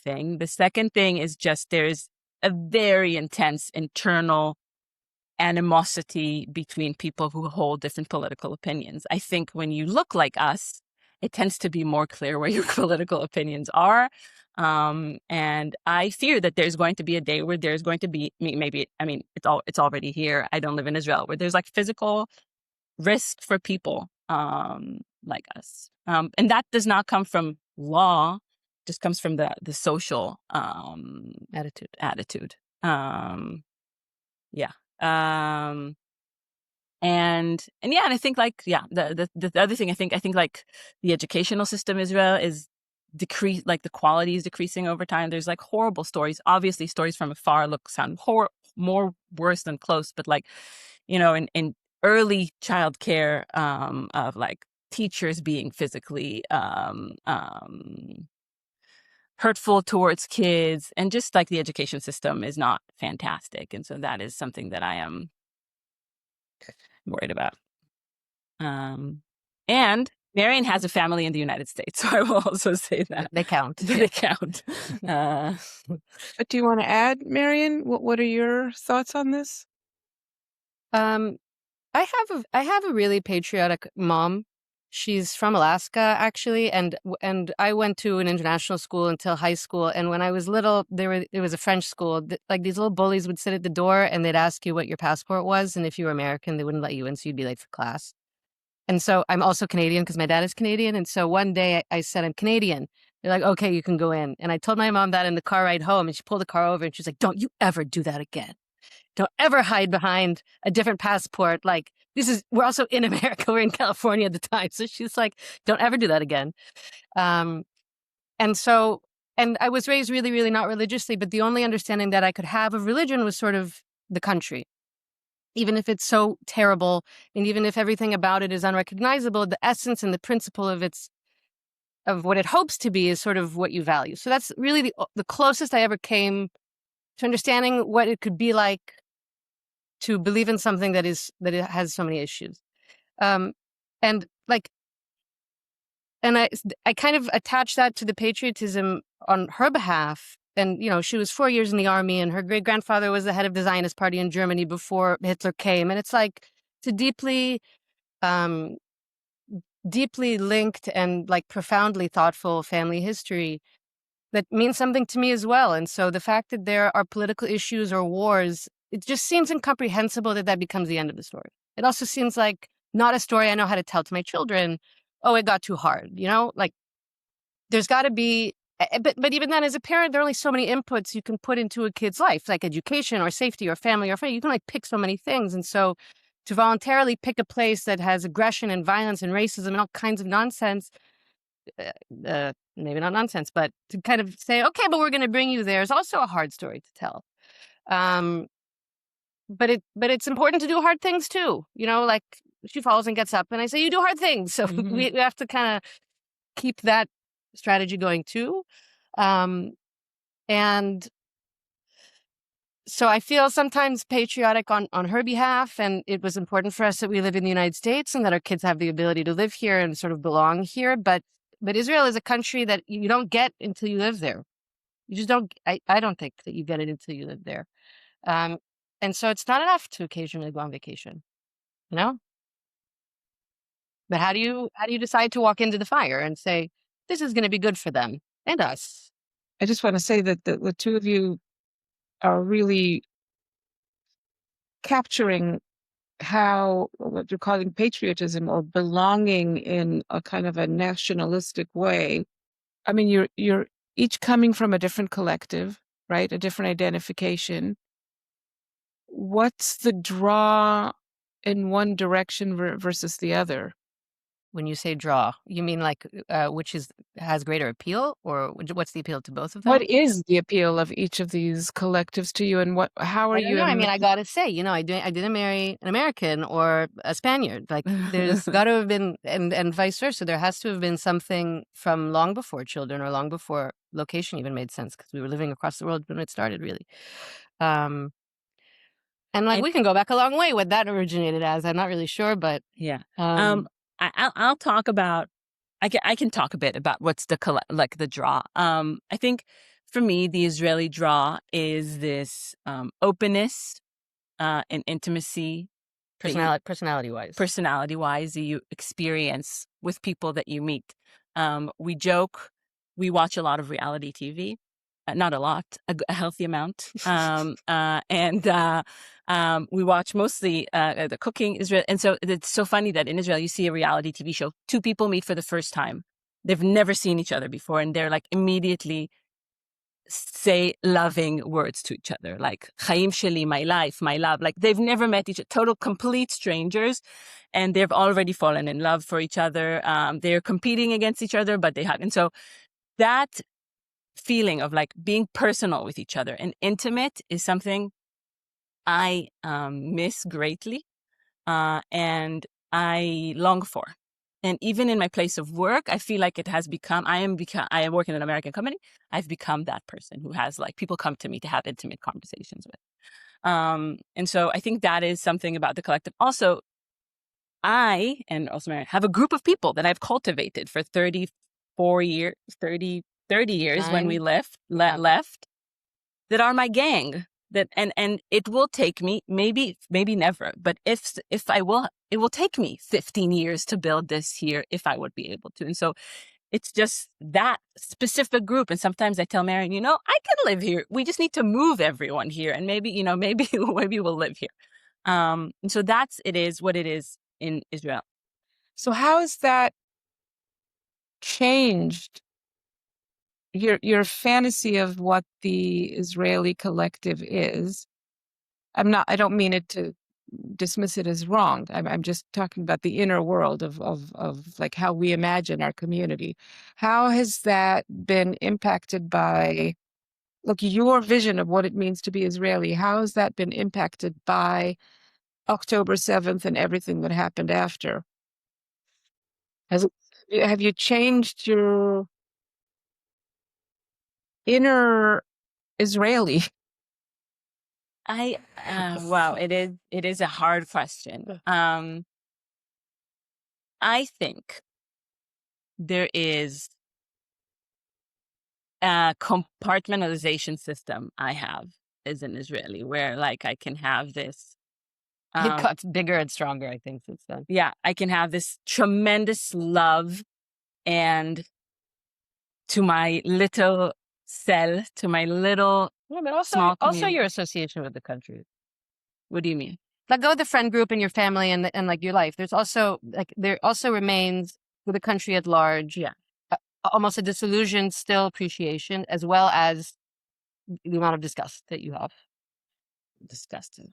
thing. The second thing is just there's a very intense internal animosity between people who hold different political opinions. I think when you look like us, it tends to be more clear where your political opinions are. And I fear that there's going to be a day where there's going to be it's already here. I don't live in Israel, where there's like physical risk for people like us. And that does not come from law, just comes from the social attitude. Yeah. And I think like, the other thing, I think like the educational system in Israel is like the quality is decreasing over time. There's like horrible stories. Obviously stories from afar sound more worse than close, but like, in early childcare, of like teachers being physically, hurtful towards kids, and just like the education system is not fantastic. And so that is something that I am worried about. And Marian has a family in the United States, so I will also say that. They count. They count. But do you want to add, Marian? What are your thoughts on this? I have a really patriotic mom. She's from Alaska, actually, and I went to an international school until high school. And when I was little, it was a French school. Like these little bullies would sit at the door and they'd ask you what your passport was, and if you were American, they wouldn't let you in, so you'd be late for class. And so I'm also Canadian because my dad is Canadian. And so one day I said, I'm Canadian. They're like, okay, you can go in. And I told my mom that in the car ride home, and she pulled the car over and she's like, don't you ever do that again. Don't ever hide behind a different passport. Like, we're also in America. We're in California at the time. So she's like, don't ever do that again. And I was raised really, really not religiously, but the only understanding that I could have of religion was sort of the country. Even if it's so terrible, and even if everything about it is unrecognizable, the essence and the principle of what it hopes to be is sort of what you value. So that's really the closest I ever came to understanding what it could be like to believe in something that it has so many issues. And I kind of attach that to the patriotism on her behalf. And, she was 4 years in the army, and her great-grandfather was the head of the Zionist party in Germany before Hitler came. And it's like, it's a deeply linked and like profoundly thoughtful family history that means something to me as well. And so the fact that there are political issues or wars, it just seems incomprehensible that becomes the end of the story. It also seems like not a story I know how to tell to my children. Oh, it got too hard, like there's got to be But even then, as a parent, there are only so many inputs you can put into a kid's life, like education or safety or family or friend. You can like pick so many things. And so to voluntarily pick a place that has aggression and violence and racism and all kinds of nonsense, maybe not nonsense, but to kind of say, okay, but we're going to bring you there is also a hard story to tell. But it's important to do hard things too. Like she falls and gets up and I say, you do hard things. So we have to kind of keep that strategy going too. And so I feel sometimes patriotic on her behalf. And it was important for us that we live in the United States and that our kids have the ability to live here and sort of belong here. But Israel is a country that you don't get until you live there. You just don't. I don't think that you get it until you live there. And so it's not enough to occasionally go on vacation, But how do you decide to walk into the fire and say, this is going to be good for them and us? I just want to say that the two of you are really capturing how what you're calling patriotism or belonging in a kind of a nationalistic way. I mean, you're each coming from a different collective, right? A different identification. What's the draw in one direction versus the other? When you say draw, you mean like which has greater appeal, or what's the appeal to both of them? What is the appeal of each of these collectives to you, and how are I don't you? know. I mean, I gotta say, I didn't marry an American or a Spaniard. Like, there's got to have been, and vice versa. There has to have been something from long before children or long before location even made sense, because we were living across the world when it started, really. And like we can go back a long way what that originated as. I'm not really sure, but yeah. I'll talk about. I can talk a bit about what's the draw. I think for me, the Israeli draw is this openness and intimacy, personality-wise that you experience with people that you meet. We joke, we watch a lot of reality TV. Not a lot, a healthy amount. We watch mostly the cooking Israel. And so it's so funny that in Israel, you see a reality TV show, two people meet for the first time. They've never seen each other before. And they're like immediately say loving words to each other, like Chaim Sheli, my life, my love. Like they've never met each other, total complete strangers. And they've already fallen in love for each other. They're competing against each other, but they hug. And so that feeling of like being personal with each other and intimate is something I miss greatly, and I long for. And even in my place of work, I feel like it has become. I am working in an American company. I've become that person who has like people come to me to have intimate conversations with. And so I think that is something about the collective. Also, I and also Mary have a group of people that I've cultivated for 34 years, 30 years when we left that are my gang, that and it will take me maybe never, but if I will, it will take me 15 years to build this here if I would be able to. And so it's just that specific group. And sometimes I tell Marion, I can live here, we just need to move everyone here, and maybe we'll live here. And so it is what it is in Israel. So how has that changed your fantasy of what the Israeli collective is? I don't mean it to dismiss it as wrong. I'm just talking about the inner world of like how we imagine our community. How has that been impacted by, look, your vision of what it means to be Israeli? How has that been impacted by October 7th and everything that happened after? Have you changed your inner Israeli? Wow, it is a hard question. I think there is a compartmentalization system I have as an Israeli, where like I can have this. It got bigger and stronger, I think, since then. Yeah, I can have this tremendous love and to my little cell, to my little but small also community. your association with the country. What do you mean? Like go with the friend group and your family and like your life. There also remains with the country at large. Yeah. almost a disillusioned still appreciation, as well as the amount of disgust that you have. Disgusted.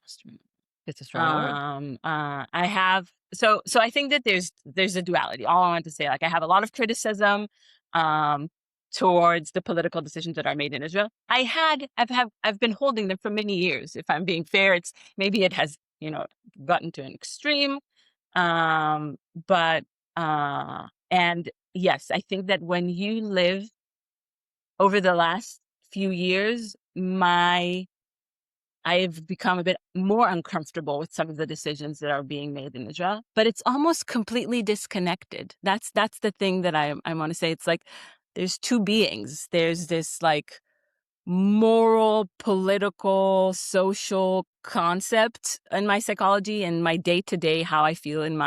It's a strong word. I have so I think that there's a duality. All I want to say, like, I have a lot of criticism um towards the political decisions that are made in Israel. I've been holding them for many years. If I'm being fair, it's maybe it has, gotten to an extreme. But and yes, I think that when you live over the last few years, I've become a bit more uncomfortable with some of the decisions that are being made in Israel, but it's almost completely disconnected. That's the thing that I want to say. It's like there's two beings. There's this like moral, political, social concept in my psychology and my day-to-day, how I feel in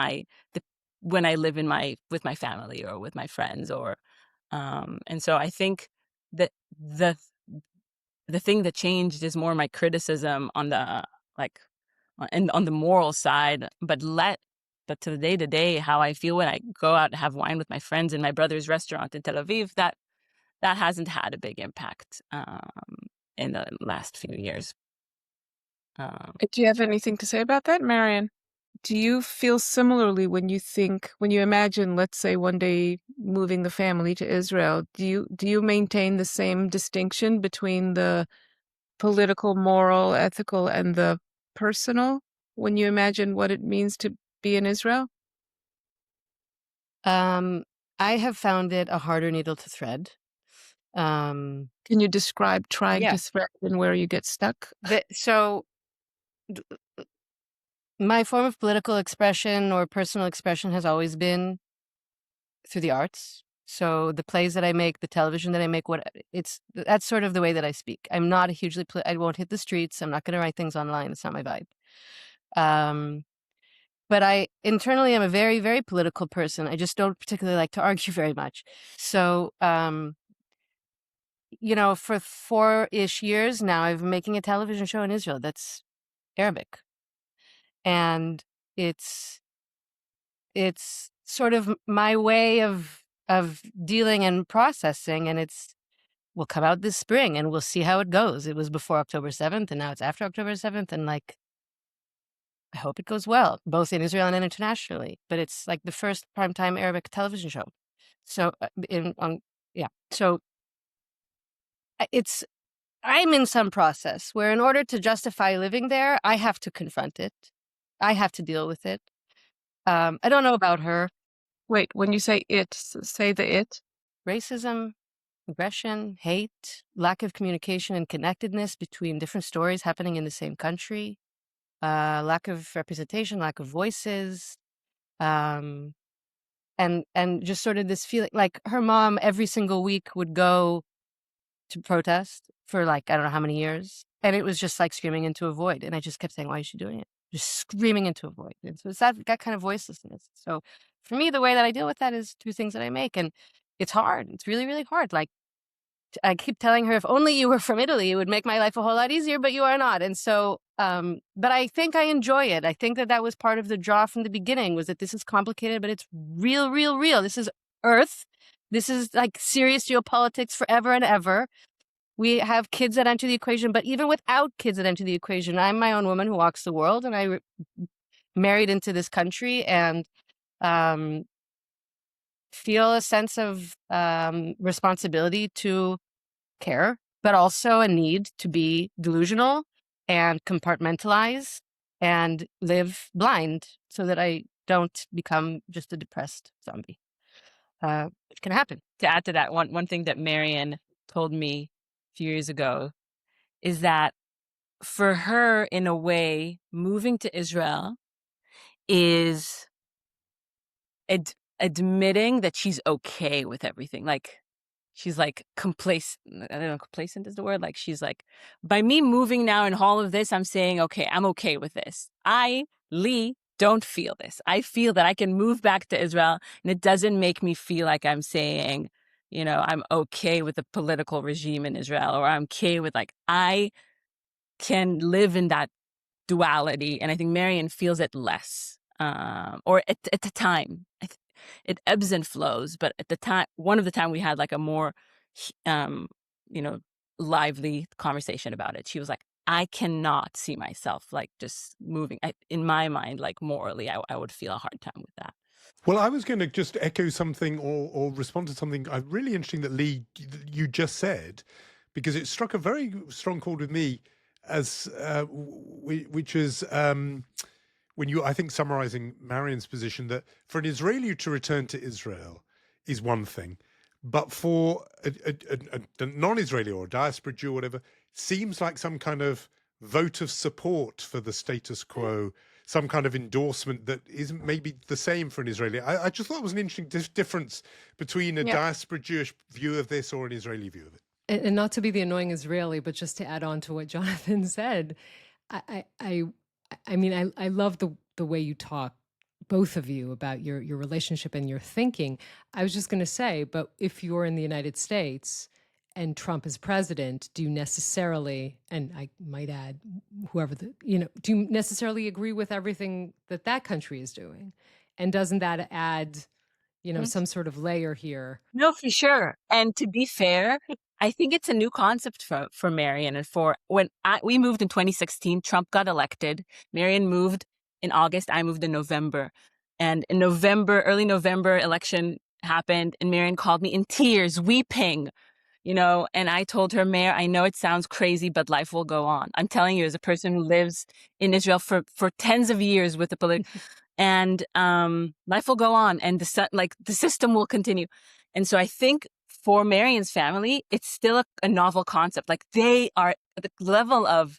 when I live with my family or with my friends, or and so I think that the thing that changed is more my criticism on the like and on the moral side, but to the day how I feel when I go out and have wine with my friends in my brother's restaurant in Tel Aviv, that hasn't had a big impact in the last few years. Do you have anything to say about that, Marian? Do you feel similarly when you imagine, let's say, one day moving the family to Israel? Do you maintain the same distinction between the political, moral, ethical, and the personal when you imagine what it means to be in Israel? I have found it a harder needle to thread. Can you describe trying Yeah. to thread and where you get stuck? So my form of political expression or personal expression has always been through the arts. So the plays that I make, the television that I make, that's sort of the way that I speak. I'm not a hugely, I won't hit the streets. I'm not going to write things online. It's not my vibe. But I internally am a very, very political person. I just don't particularly like to argue very much. So, for 4-ish years now, I've been making a television show in Israel that's Arabic. And it's sort of my way of dealing and processing, and will come out this spring and we'll see how it goes. It was before October 7th and now it's after October 7th, and like I hope it goes well, both in Israel and internationally. But it's like the first primetime Arabic television show. So so I'm in some process where in order to justify living there, I have to confront it. I have to deal with it. I don't know about her. Wait, when you say it, say the it. Racism, aggression, hate, lack of communication and connectedness between different stories happening in the same country, lack of representation, lack of voices, and just sort of this feeling like her mom every single week would go to protest for like I don't know how many years, and it was just like screaming into a void. And I just kept saying, "Why is she doing it?" Just screaming into a void. And so it's that kind of voicelessness. So for me, the way that I deal with that is through things that I make, and it's hard. It's really, really hard. Like I keep telling her, if only you were from Italy, it would make my life a whole lot easier, but you are not. And so, but I think I enjoy it. I think that was part of the draw from the beginning, was that this is complicated, but it's real, real, real. This is Earth. This is like serious geopolitics forever and ever. We have kids that enter the equation, but even without kids that enter the equation, I'm my own woman who walks the world, and I married into this country, and feel a sense of responsibility to care, but also a need to be delusional and compartmentalize and live blind so that I don't become just a depressed zombie, which can happen. To add to that, one thing that Marian told me a few years ago is that for her, in a way, moving to Israel is admitting that she's okay with everything. Like she's like complacent. I don't know, complacent is the word. Like she's like, by me moving now and all of this, I'm saying, okay, I'm okay with this. Lee, don't feel this. I feel that I can move back to Israel, and it doesn't make me feel like I'm saying, I'm okay with the political regime in Israel, or I'm okay with I can live in that duality. And I think Marian feels it less, or at the time. it ebbs and flows. But at the time, one of the time we had like a more, you know, lively conversation about it. She was like, I cannot see myself like just moving. In my mind, like morally, I would feel a hard time with that. Well, I was going to just echo something or respond to something really interesting that Lee, you just said, because it struck a very strong chord with me, as which is when you, I think, summarizing Marian's position, that for an Israeli to return to Israel is one thing, but for a non-Israeli or a diaspora Jew or whatever, seems like some kind of vote of support for the status quo, some kind of endorsement that isn't maybe the same for an Israeli. I just thought it was an interesting difference between a diaspora Jewish view of this or an Israeli view of it. And not to be the annoying Israeli, but just to add on to what Jonathan said, I mean, I love the way you talk, both of you, about your relationship and your thinking. I was just going to say, but if you're in the United States and Trump is president, do you necessarily, and I might add, whoever do you necessarily agree with everything that country is doing? And doesn't that add, some sort of layer here? No, for sure. And to be fair, I think it's a new concept for Marian. And for when we moved in 2016, Trump got elected. Marian moved in August. I moved in November. And in November, early November, election happened, and Marian called me in tears, weeping. And I told her, Mayor, I know it sounds crazy, but life will go on. I'm telling you, as a person who lives in Israel for tens of years with the political, and life will go on, and the system will continue. And so I think for Marian's family, it's still a novel concept. Like, they are, the level of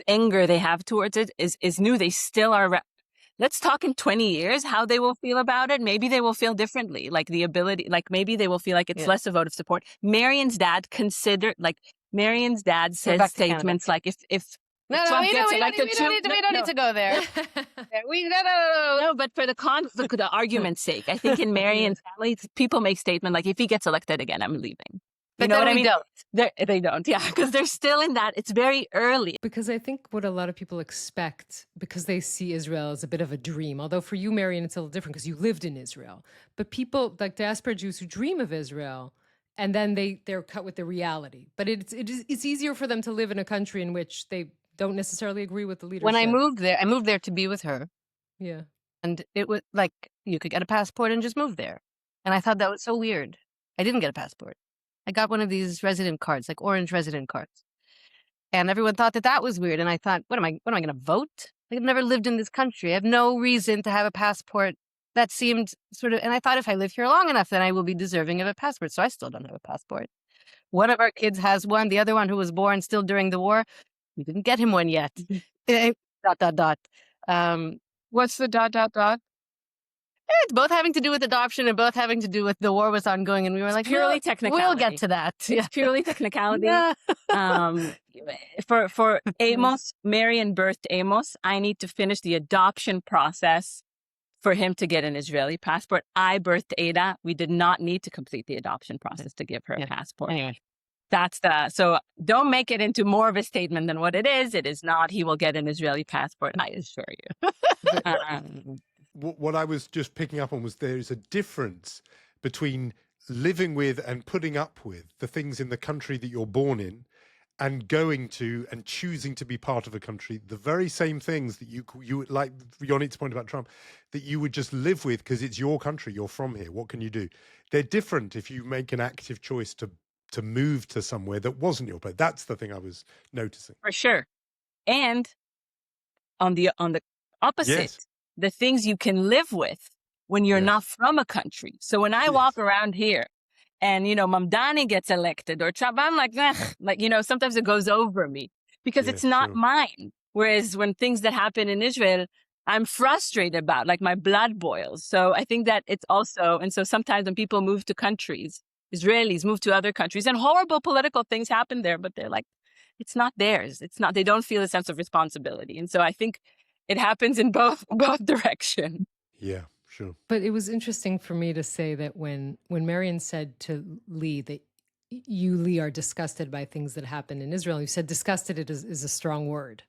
anger they have towards it is new. They still are. Let's talk in 20 years how they will feel about it. Maybe they will feel differently. Like the ability, like maybe they will feel like it's less a vote of support. Marian's dad says statements like if Trump gets elected, we don't need to go there. No, but for the argument's sake, I think in Marian's family, people make statement like, if he gets elected again, I'm leaving. But what I mean? They don't, because they're still in that. It's very early. Because I think what a lot of people expect, because they see Israel as a bit of a dream, although for you, Marian, it's a little different because you lived in Israel. But people like diaspora Jews who dream of Israel, and then they're cut with the reality. But it's easier for them to live in a country in which they don't necessarily agree with the leadership. When I moved there to be with her. Yeah. And it was like, you could get a passport and just move there. And I thought that was so weird. I didn't get a passport. I got one of these resident cards, like orange resident cards. And everyone thought that was weird. And I thought, what am I going to vote? Like, I've never lived in this country. I have no reason to have a passport. That seemed and I thought, if I live here long enough, then I will be deserving of a passport. So I still don't have a passport. One of our kids has one. The other one, who was born still during the war, we didn't get him one yet. ... What's the ... It's both having to do with adoption and both having to do with the war was ongoing, and we were like, purely technicality. We'll get to that. It's purely technicality. For Amos, Marian birthed Amos. I need to finish the adoption process for him to get an Israeli passport. I birthed Ada. We did not need to complete the adoption process to give her a passport. Anyway. So don't make it into more of a statement than what it is. It is not, he will get an Israeli passport, I assure you. What I was just picking up on was there is a difference between living with and putting up with the things in the country that you're born in and going to and choosing to be part of a country, the very same things that you like Yonit's point about Trump, that you would just live with because it's your country, you're from here. What can you do? They're different if you make an active choice to move to somewhere that wasn't your place. That's the thing I was noticing. For sure. And on the opposite, yes. The things you can live with when you're not from a country. So when I walk around here and, Mamdani gets elected or Trump, I'm like, sometimes it goes over me because it's not mine. Whereas when things that happen in Israel, I'm frustrated about, like my blood boils. So I think that it's also, and so sometimes when people move to countries, Israelis move to other countries and horrible political things happen there, but they're like, it's not theirs. They don't feel a sense of responsibility. And so I think it happens in both directions. Yeah, sure. But it was interesting for me to say that when Marian said to Lee that you, Lee, are disgusted by things that happen in Israel, you said disgusted is a strong word.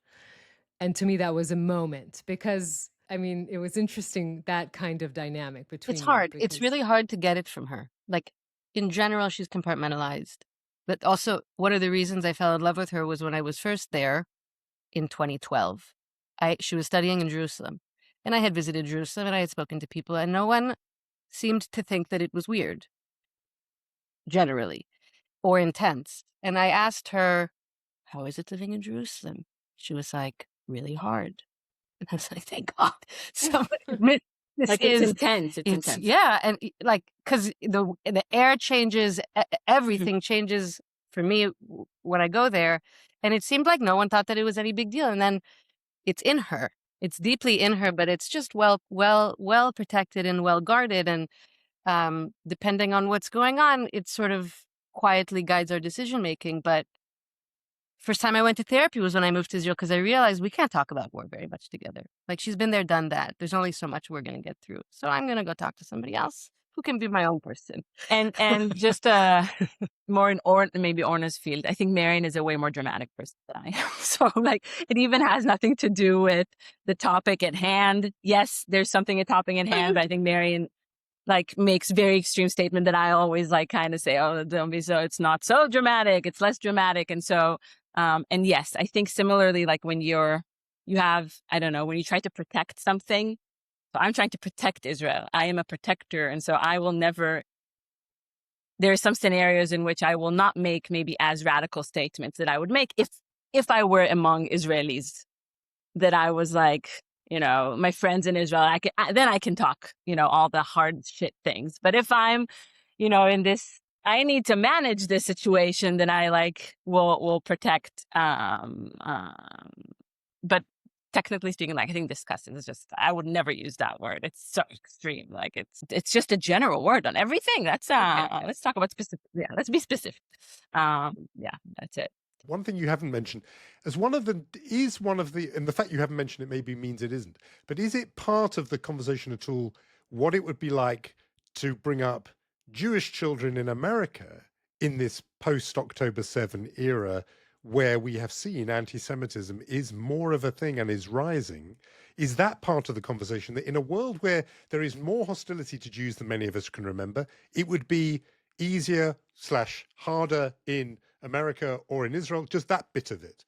And to me, that was a moment because I mean, it was interesting, that kind of dynamic between It's you, hard. It's because really hard to get it from her. Like, in general, she's compartmentalized. But also, one of the reasons I fell in love with her was when I was first there in 2012. She was studying in Jerusalem, and I had visited Jerusalem, and I had spoken to people, and no one seemed to think that it was weird, generally, or intense. And I asked her, "How is it living in Jerusalem?" She was like, "Really hard." And I was like, "Thank God, somebody admit this Like is." it's intense. It's It's intense. yeah, and like, because the air changes, everything changes for me when I go there, and it seemed like no one thought that it was any big deal. And then it's in her, it's deeply in her, but it's just well protected and well guarded, and depending on what's going on, it sort of quietly guides our decision making. But first time I went to therapy was when I moved to Israel, because I realized we can't talk about war very much together. Like, she's been there, done that. There's only so much we're going to get through. So I'm going to go talk to somebody else who can be my own person. And just more in maybe Orna's field. I think Marion is a way more dramatic person than I am. So like it even has nothing to do with the topic at hand. Yes, there's something a topic at hand, but I think Marion like makes very extreme statement that I always like kind of say, oh, don't be so, it's not so dramatic, it's less dramatic. And so and yes, I think similarly, like when you have, I don't know, when you try to protect something. So I'm trying to protect Israel. I am a protector. And so I will never, there are some scenarios in which I will not make maybe as radical statements that I would make if I were among Israelis, that I was like, you know, my friends in Israel, then I can talk, you know, all the hard shit things. But if I'm, you know, in this, I need to manage this situation, then I like will protect. But technically speaking, like I think disgusting is just, I would never use that word. It's so extreme. Like it's just a general word on everything. That's let's talk about specific. Yeah, let's be specific. Yeah, that's it. One thing you haven't mentioned, as one of the, and the fact you haven't mentioned it maybe means it isn't, but is it part of the conversation at all what it would be like to bring up Jewish children in America in this post-October 7 era where we have seen anti-Semitism is more of a thing and is rising? Is that part of the conversation, that in a world where there is more hostility to Jews than many of us can remember, it would be easier / harder in America or in Israel, just that bit of it?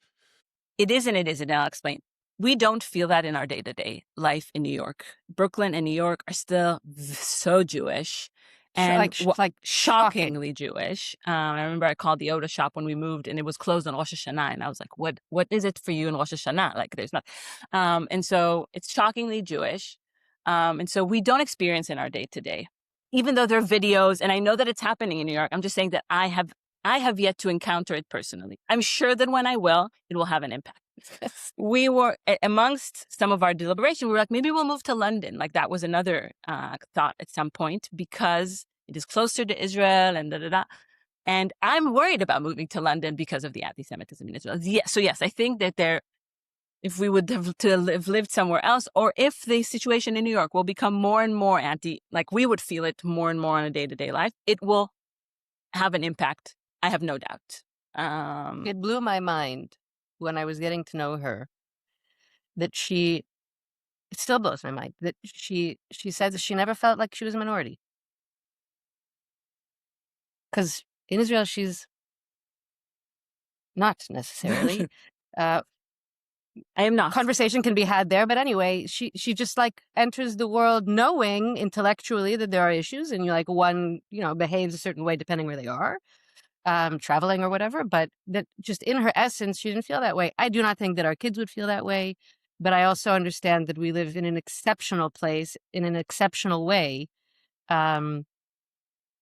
It is and it isn't. I'll explain. We don't feel that in our day-to-day life in New York. Brooklyn and New York are still so Jewish and like shockingly Jewish. I remember I called the Oda shop when we moved and it was closed on Rosh Hashanah. And I was like, what is it for you in Rosh Hashanah? Like there's not. And so it's shockingly Jewish. And so we don't experience in our day-to-day, even though there are videos. And I know that it's happening in New York. I'm just saying that I have yet to encounter it personally. I'm sure that when I will, it will have an impact. We were, amongst some of our deliberation, we were like, maybe we'll move to London. Like that was another thought at some point, because it is closer to Israel and da-da-da. And I'm worried about moving to London because of the anti-Semitism in Israel. So yes, I think that if we would have lived somewhere else, or if the situation in New York will become more and more like we would feel it more and more on a day-to-day life, it will have an impact. I have no doubt. It blew my mind when I was getting to know her that it still blows my mind that she said that she never felt like she was a minority. Because in Israel, she's not necessarily. I am not. Conversation can be had there, but anyway, she just like enters the world knowing intellectually that there are issues, and one behaves a certain way depending where they are, traveling or whatever. But that just in her essence, she didn't feel that way. I do not think that our kids would feel that way, but I also understand that we live in an exceptional place in an exceptional way.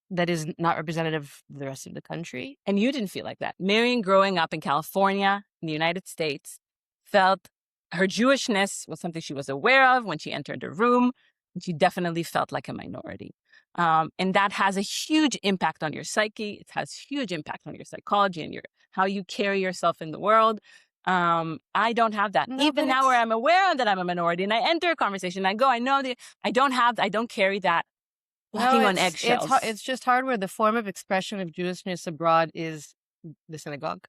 That is not representative of the rest of the country. And you didn't feel like that. Marion, growing up in California, in the United States, felt her Jewishness was something she was aware of when she entered a room, and she definitely felt like a minority. And that has a huge impact on your psyche. It has huge impact on your psychology and how you carry yourself in the world. I don't have that. No, even now where I'm aware that I'm a minority and I enter a conversation, I don't carry that. Walking on eggshells. It's just hard where the form of expression of Jewishness abroad is the synagogue,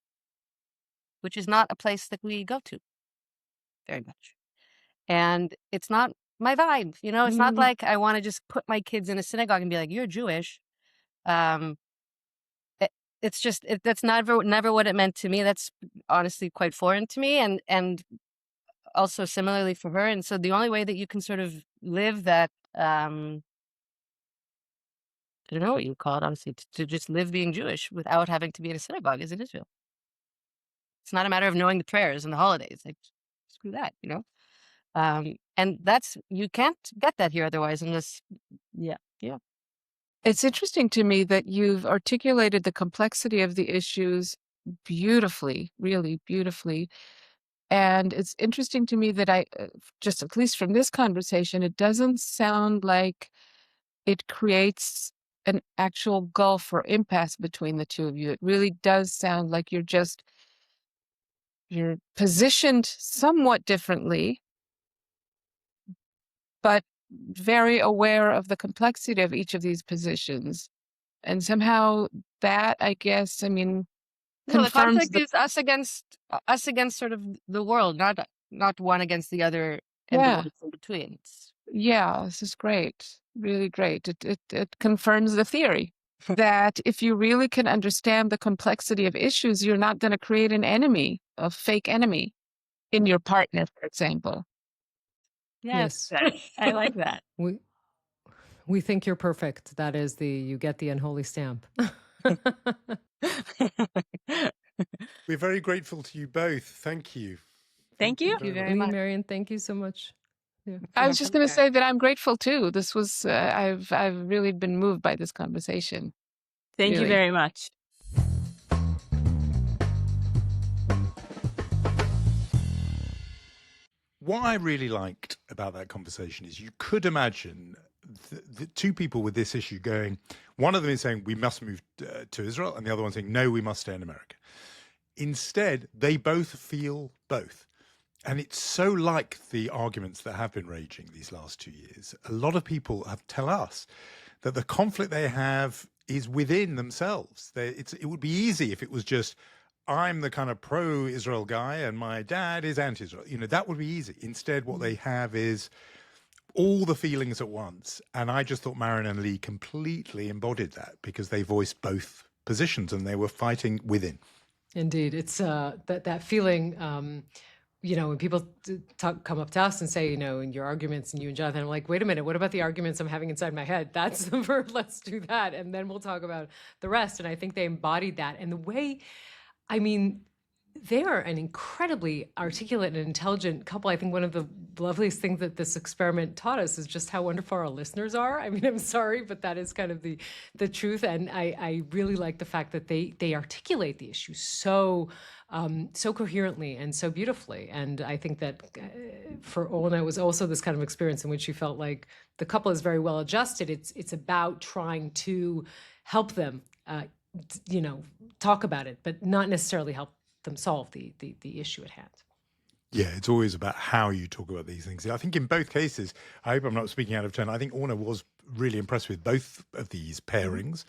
which is not a place that we go to very much. And it's not my vibe, you know, it's not like I want to just put my kids in a synagogue and be like, you're Jewish. Um, it's just, that's never what it meant to me. That's honestly quite foreign to me. And also similarly for her. And so the only way that you can sort of live that, I don't know what you call it, honestly, to just live being Jewish without having to be in a synagogue is in Israel. It's not a matter of knowing the prayers and the holidays. Like, screw that, you know? And you can't get that here otherwise unless, Yeah. It's interesting to me that you've articulated the complexity of the issues beautifully, really beautifully. And it's interesting to me that just at least from this conversation, it doesn't sound like it creates an actual gulf or impasse between the two of you. It really does sound like you're positioned somewhat differently, but very aware of the complexity of each of these positions. And somehow that, I guess, I mean, no, the confirms conflict is us against sort of the world, not one against the other and the yeah, ones in between. yeah, this is great. Really great. It confirms the theory that if you really can understand the complexity of issues, you're not going to create an enemy, a fake enemy in your partner, for example. Yes. Yes. I like that. We think you're perfect. That is you get the unholy stamp. We're very grateful to you both. Thank you. Thank you. Thank you very Lee, much. Marion, thank you so much. Yeah. I was just going to pleasure. say that I'm grateful too. This was I've really been moved by this conversation. Thank you Really. very much. What I really liked about that conversation is you could imagine the two people with this issue going, one of them is saying we must move to Israel, and the other one saying no, we must stay in America. Instead, they both feel both. And it's so like the arguments that have been raging these last 2 years. A lot of people tell us that the conflict they have is within themselves. It would be easy if it was just, I'm the kind of pro-Israel guy and my dad is anti-Israel. You know, that would be easy. Instead, what they have is all the feelings at once. And I just thought Marion and Lee completely embodied that because they voiced both positions and they were fighting within. Indeed. It's that feeling, you know, when people come up to us and say, you know, in your arguments and you and Jonathan, I'm like, wait a minute, what about the arguments I'm having inside my head? That's the verb. Let's do that. And then we'll talk about the rest. And I think they embodied that. And the way, I mean, they are an incredibly articulate and intelligent couple. I think one of the loveliest things that this experiment taught us is just how wonderful our listeners are. I mean, I'm sorry, but that is kind of the truth. And I really like the fact that they articulate the issue so coherently and so beautifully. And I think that for Olna, it was also this kind of experience in which she felt like the couple is very well adjusted. It's about trying to help them, you know, talk about it, but not necessarily help them solve the issue at hand. Yeah, it's always about how you talk about these things. I think in both cases, I hope I'm not speaking out of turn, I think Orna was really impressed with both of these pairings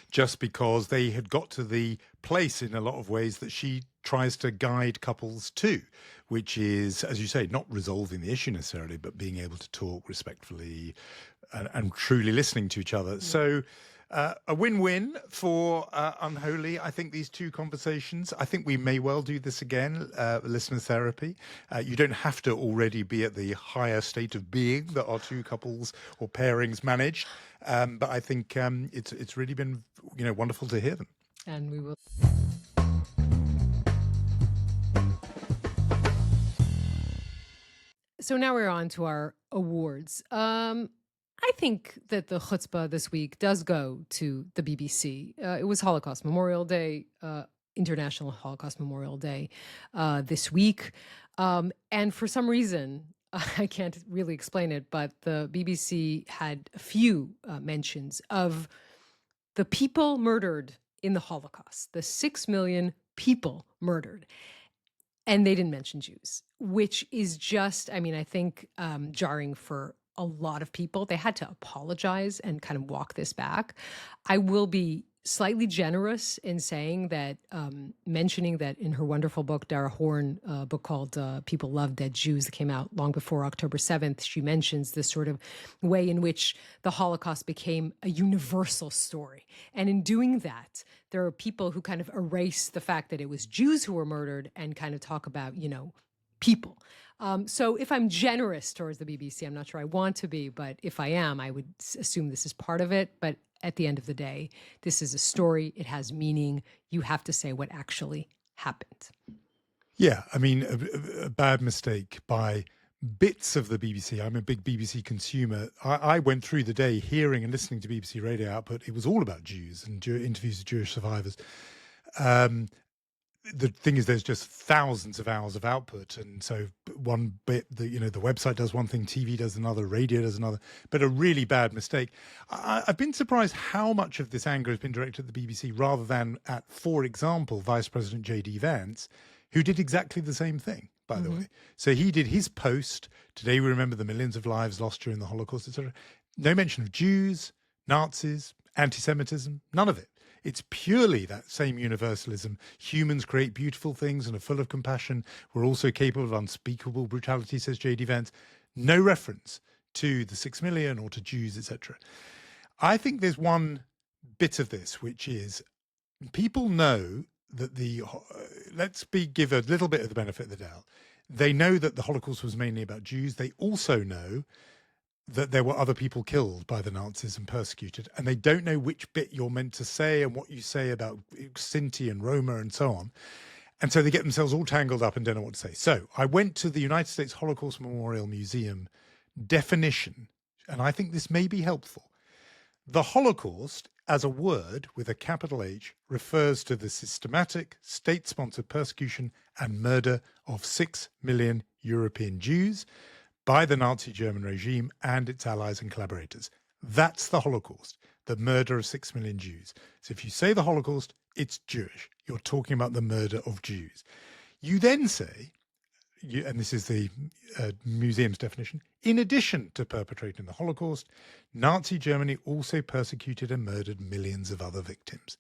just because they had got to the place in a lot of ways that she tries to guide couples to, which is, as you say, not resolving the issue necessarily, but being able to talk respectfully and truly listening to each other. Yeah. So a win-win for Unholy. I think these two conversations, I think we may well do this again, listener therapy. You don't have to already be at the higher state of being that our two couples or pairings manage. But I think it's really been, you know, wonderful to hear them. And we will. So now we're on to our awards. I think that the chutzpah this week does go to the BBC. It was Holocaust Memorial Day, International Holocaust Memorial Day this week. And for some reason, I can't really explain it, but the BBC had a few mentions of the people murdered in the Holocaust, the 6 million people murdered. And they didn't mention Jews, which is just, I mean, I think jarring for a lot of people. They had to apologize and kind of walk this back. I will be slightly generous in saying that, mentioning that in her wonderful book, Dara Horn, book called People Love Dead Jews, that came out long before October 7th, she mentions this sort of way in which the Holocaust became a universal story. And in doing that, there are people who kind of erase the fact that it was Jews who were murdered and kind of talk about, people. So if I'm generous towards the BBC, I'm not sure I want to be, but if I am, I would assume this is part of it. But at the end of the day, this is a story. It has meaning. You have to say what actually happened. Yeah, I mean, a bad mistake by bits of the BBC. I'm a big BBC consumer. I went through the day hearing and listening to BBC radio output. It was all about Jews and interviews with Jewish survivors. The thing is, there's just thousands of hours of output, and so one bit, the website does one thing, TV does another, radio does another. But a really bad mistake. I've been surprised how much of this anger has been directed at the BBC rather than at, for example, Vice President J.D. Vance, who did exactly the same thing, by the way. So he did his post, "Today we remember the millions of lives lost during the Holocaust," etc. No mention of Jews, Nazis, anti-Semitism, none of it. It's purely that same universalism. Humans create beautiful things and are full of compassion. We're also capable of unspeakable brutality, says J.D. Vance. No reference to the 6 million or to Jews, etc. I think there's one bit of this, which is people know that give a little bit of the benefit of the doubt. They know that the Holocaust was mainly about Jews. They also know that there were other people killed by the Nazis and persecuted, and they don't know which bit you're meant to say and what you say about Sinti and Roma and so on. And so they get themselves all tangled up and don't know what to say. So I went to the United States Holocaust Memorial Museum definition, and I think this may be helpful. The Holocaust, as a word with a capital H, refers to the systematic, state-sponsored persecution and murder of 6 million European Jews by the Nazi German regime and its allies and collaborators. That's the Holocaust, the murder of 6 million Jews. So if you say the Holocaust, it's Jewish. You're talking about the murder of Jews. You then say, and this is the museum's definition, in addition to perpetrating the Holocaust, Nazi Germany also persecuted and murdered millions of other victims.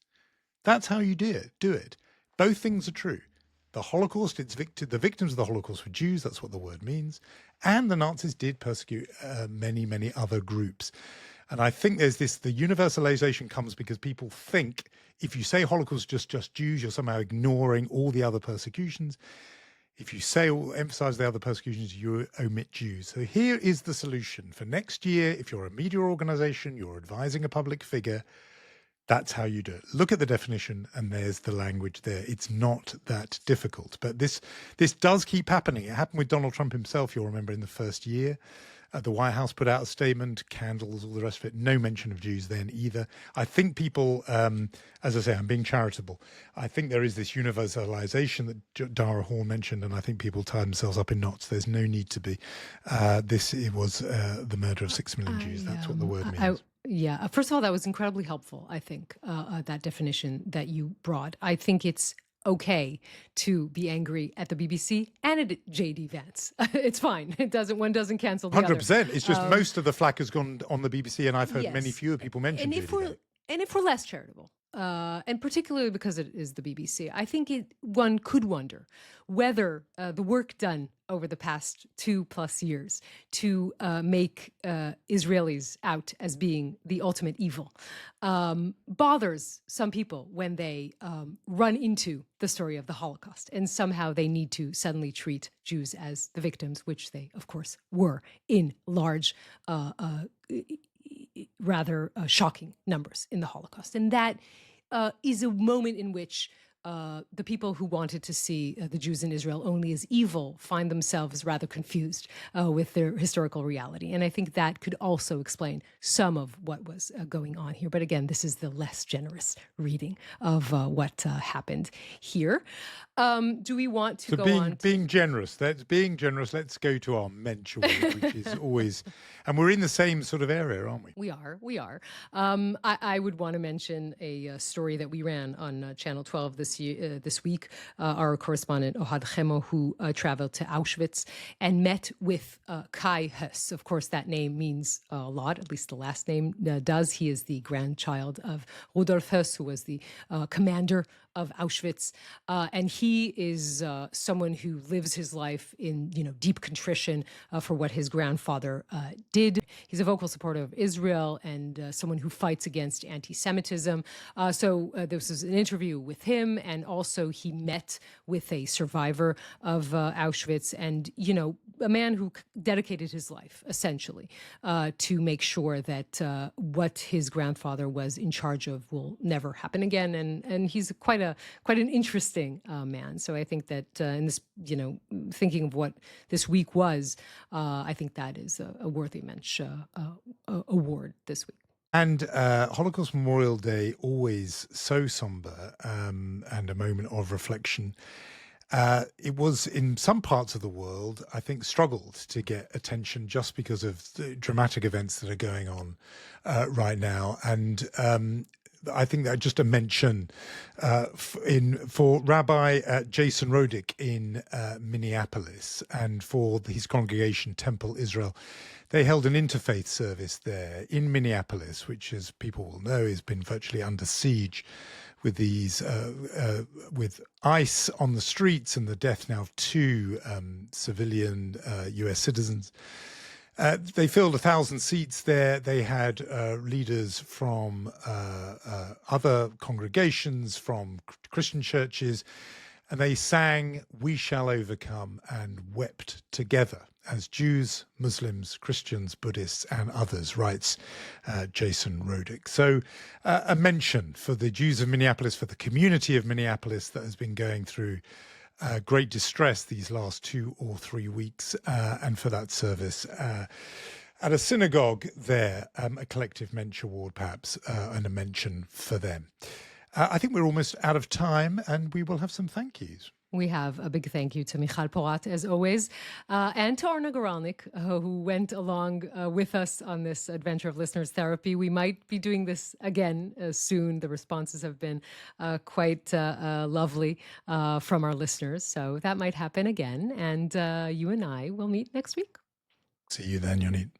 That's how you do it. Both things are true. The Holocaust, the victims of the Holocaust were Jews, that's what the word means, and the Nazis did persecute many, many other groups. And I think there's the universalization comes because people think if you say Holocaust just Jews, you're somehow ignoring all the other persecutions. If you say or emphasize the other persecutions, you omit Jews. So here is the solution. For next year, if you're a media organization, you're advising a public figure, that's how you do it. Look at the definition, and there's the language there. It's not that difficult. But this does keep happening. It happened with Donald Trump himself, you'll remember, in the first year. The White House put out a statement, candles, all the rest of it. No mention of Jews then either. I think people, as I say, I'm being charitable. I think there is this universalization that Dara Horn mentioned, and I think people tie themselves up in knots. There's no need to be. It was the murder of 6 million Jews. That's what the word means. Yeah. First of all, that was incredibly helpful, I think, that definition that you brought. I think it's okay to be angry at the BBC and at J.D. Vance. It's fine. One doesn't cancel the other. 100%. It's just most of the flack has gone on the BBC, and I've heard many fewer people mention J.D. Vance. And if we're less charitable, and particularly because it is the BBC, I think one could wonder whether the work done over the past 2+ years to make Israelis out as being the ultimate evil bothers some people when they run into the story of the Holocaust, and somehow they need to suddenly treat Jews as the victims, which they, of course, were in large rather shocking numbers in the Holocaust. And that is a moment in which the people who wanted to see the Jews in Israel only as evil find themselves rather confused with their historical reality. And I think that could also explain some of what was going on here. But again, this is the less generous reading of what happened here. Do we want to So go being on? being generous. Let's go to our Mensch award, which is always, and we're in the same sort of area, aren't we? We are. I would want to mention a story that we ran on Channel 12 this week. Our correspondent Ohad Chemo, who traveled to Auschwitz and met with Kai Huss. Of course, that name means a lot. At least the last name does. He is the grandchild of Rudolf Huss, who was the commander of Auschwitz, and he is someone who lives his life in deep contrition for what his grandfather did. He's a vocal supporter of Israel and someone who fights against anti-Semitism. So this was an interview with him, and also he met with a survivor of Auschwitz, and a man who dedicated his life essentially to make sure that what his grandfather was in charge of will never happen again. And he's quite an interesting man. So I think that in this, thinking of what this week was, I think that is a worthy Mensch award this week. And Holocaust Memorial Day, always so somber and a moment of reflection. It was, in some parts of the world, I think, struggled to get attention just because of the dramatic events that are going on right now. And I think that just a mention for Rabbi Jason Rodick in Minneapolis and for his congregation Temple Israel. They held an interfaith service there in Minneapolis, which, as people will know, has been virtually under siege with these with ICE on the streets and the death now of 2 civilian US citizens. They filled 1,000 seats there. They had leaders from other congregations, from Christian churches, and they sang "We Shall Overcome" and wept together as Jews, Muslims, Christians, Buddhists, and others, writes Jason Rodick. So a mention for the Jews of Minneapolis, for the community of Minneapolis that has been going through great distress these last 2 or 3 weeks, and for that service at a synagogue there, a collective Mensch award perhaps, and a mention for them. I think we're almost out of time, and we will have some thank yous. We have a big thank you to Michal Porat, as always, and to Arna Goralnik, who went along with us on this adventure of listeners therapy. We might be doing this again soon. The responses have been quite lovely from our listeners, so that might happen again. And you and I will meet next week. See you then, Yonit.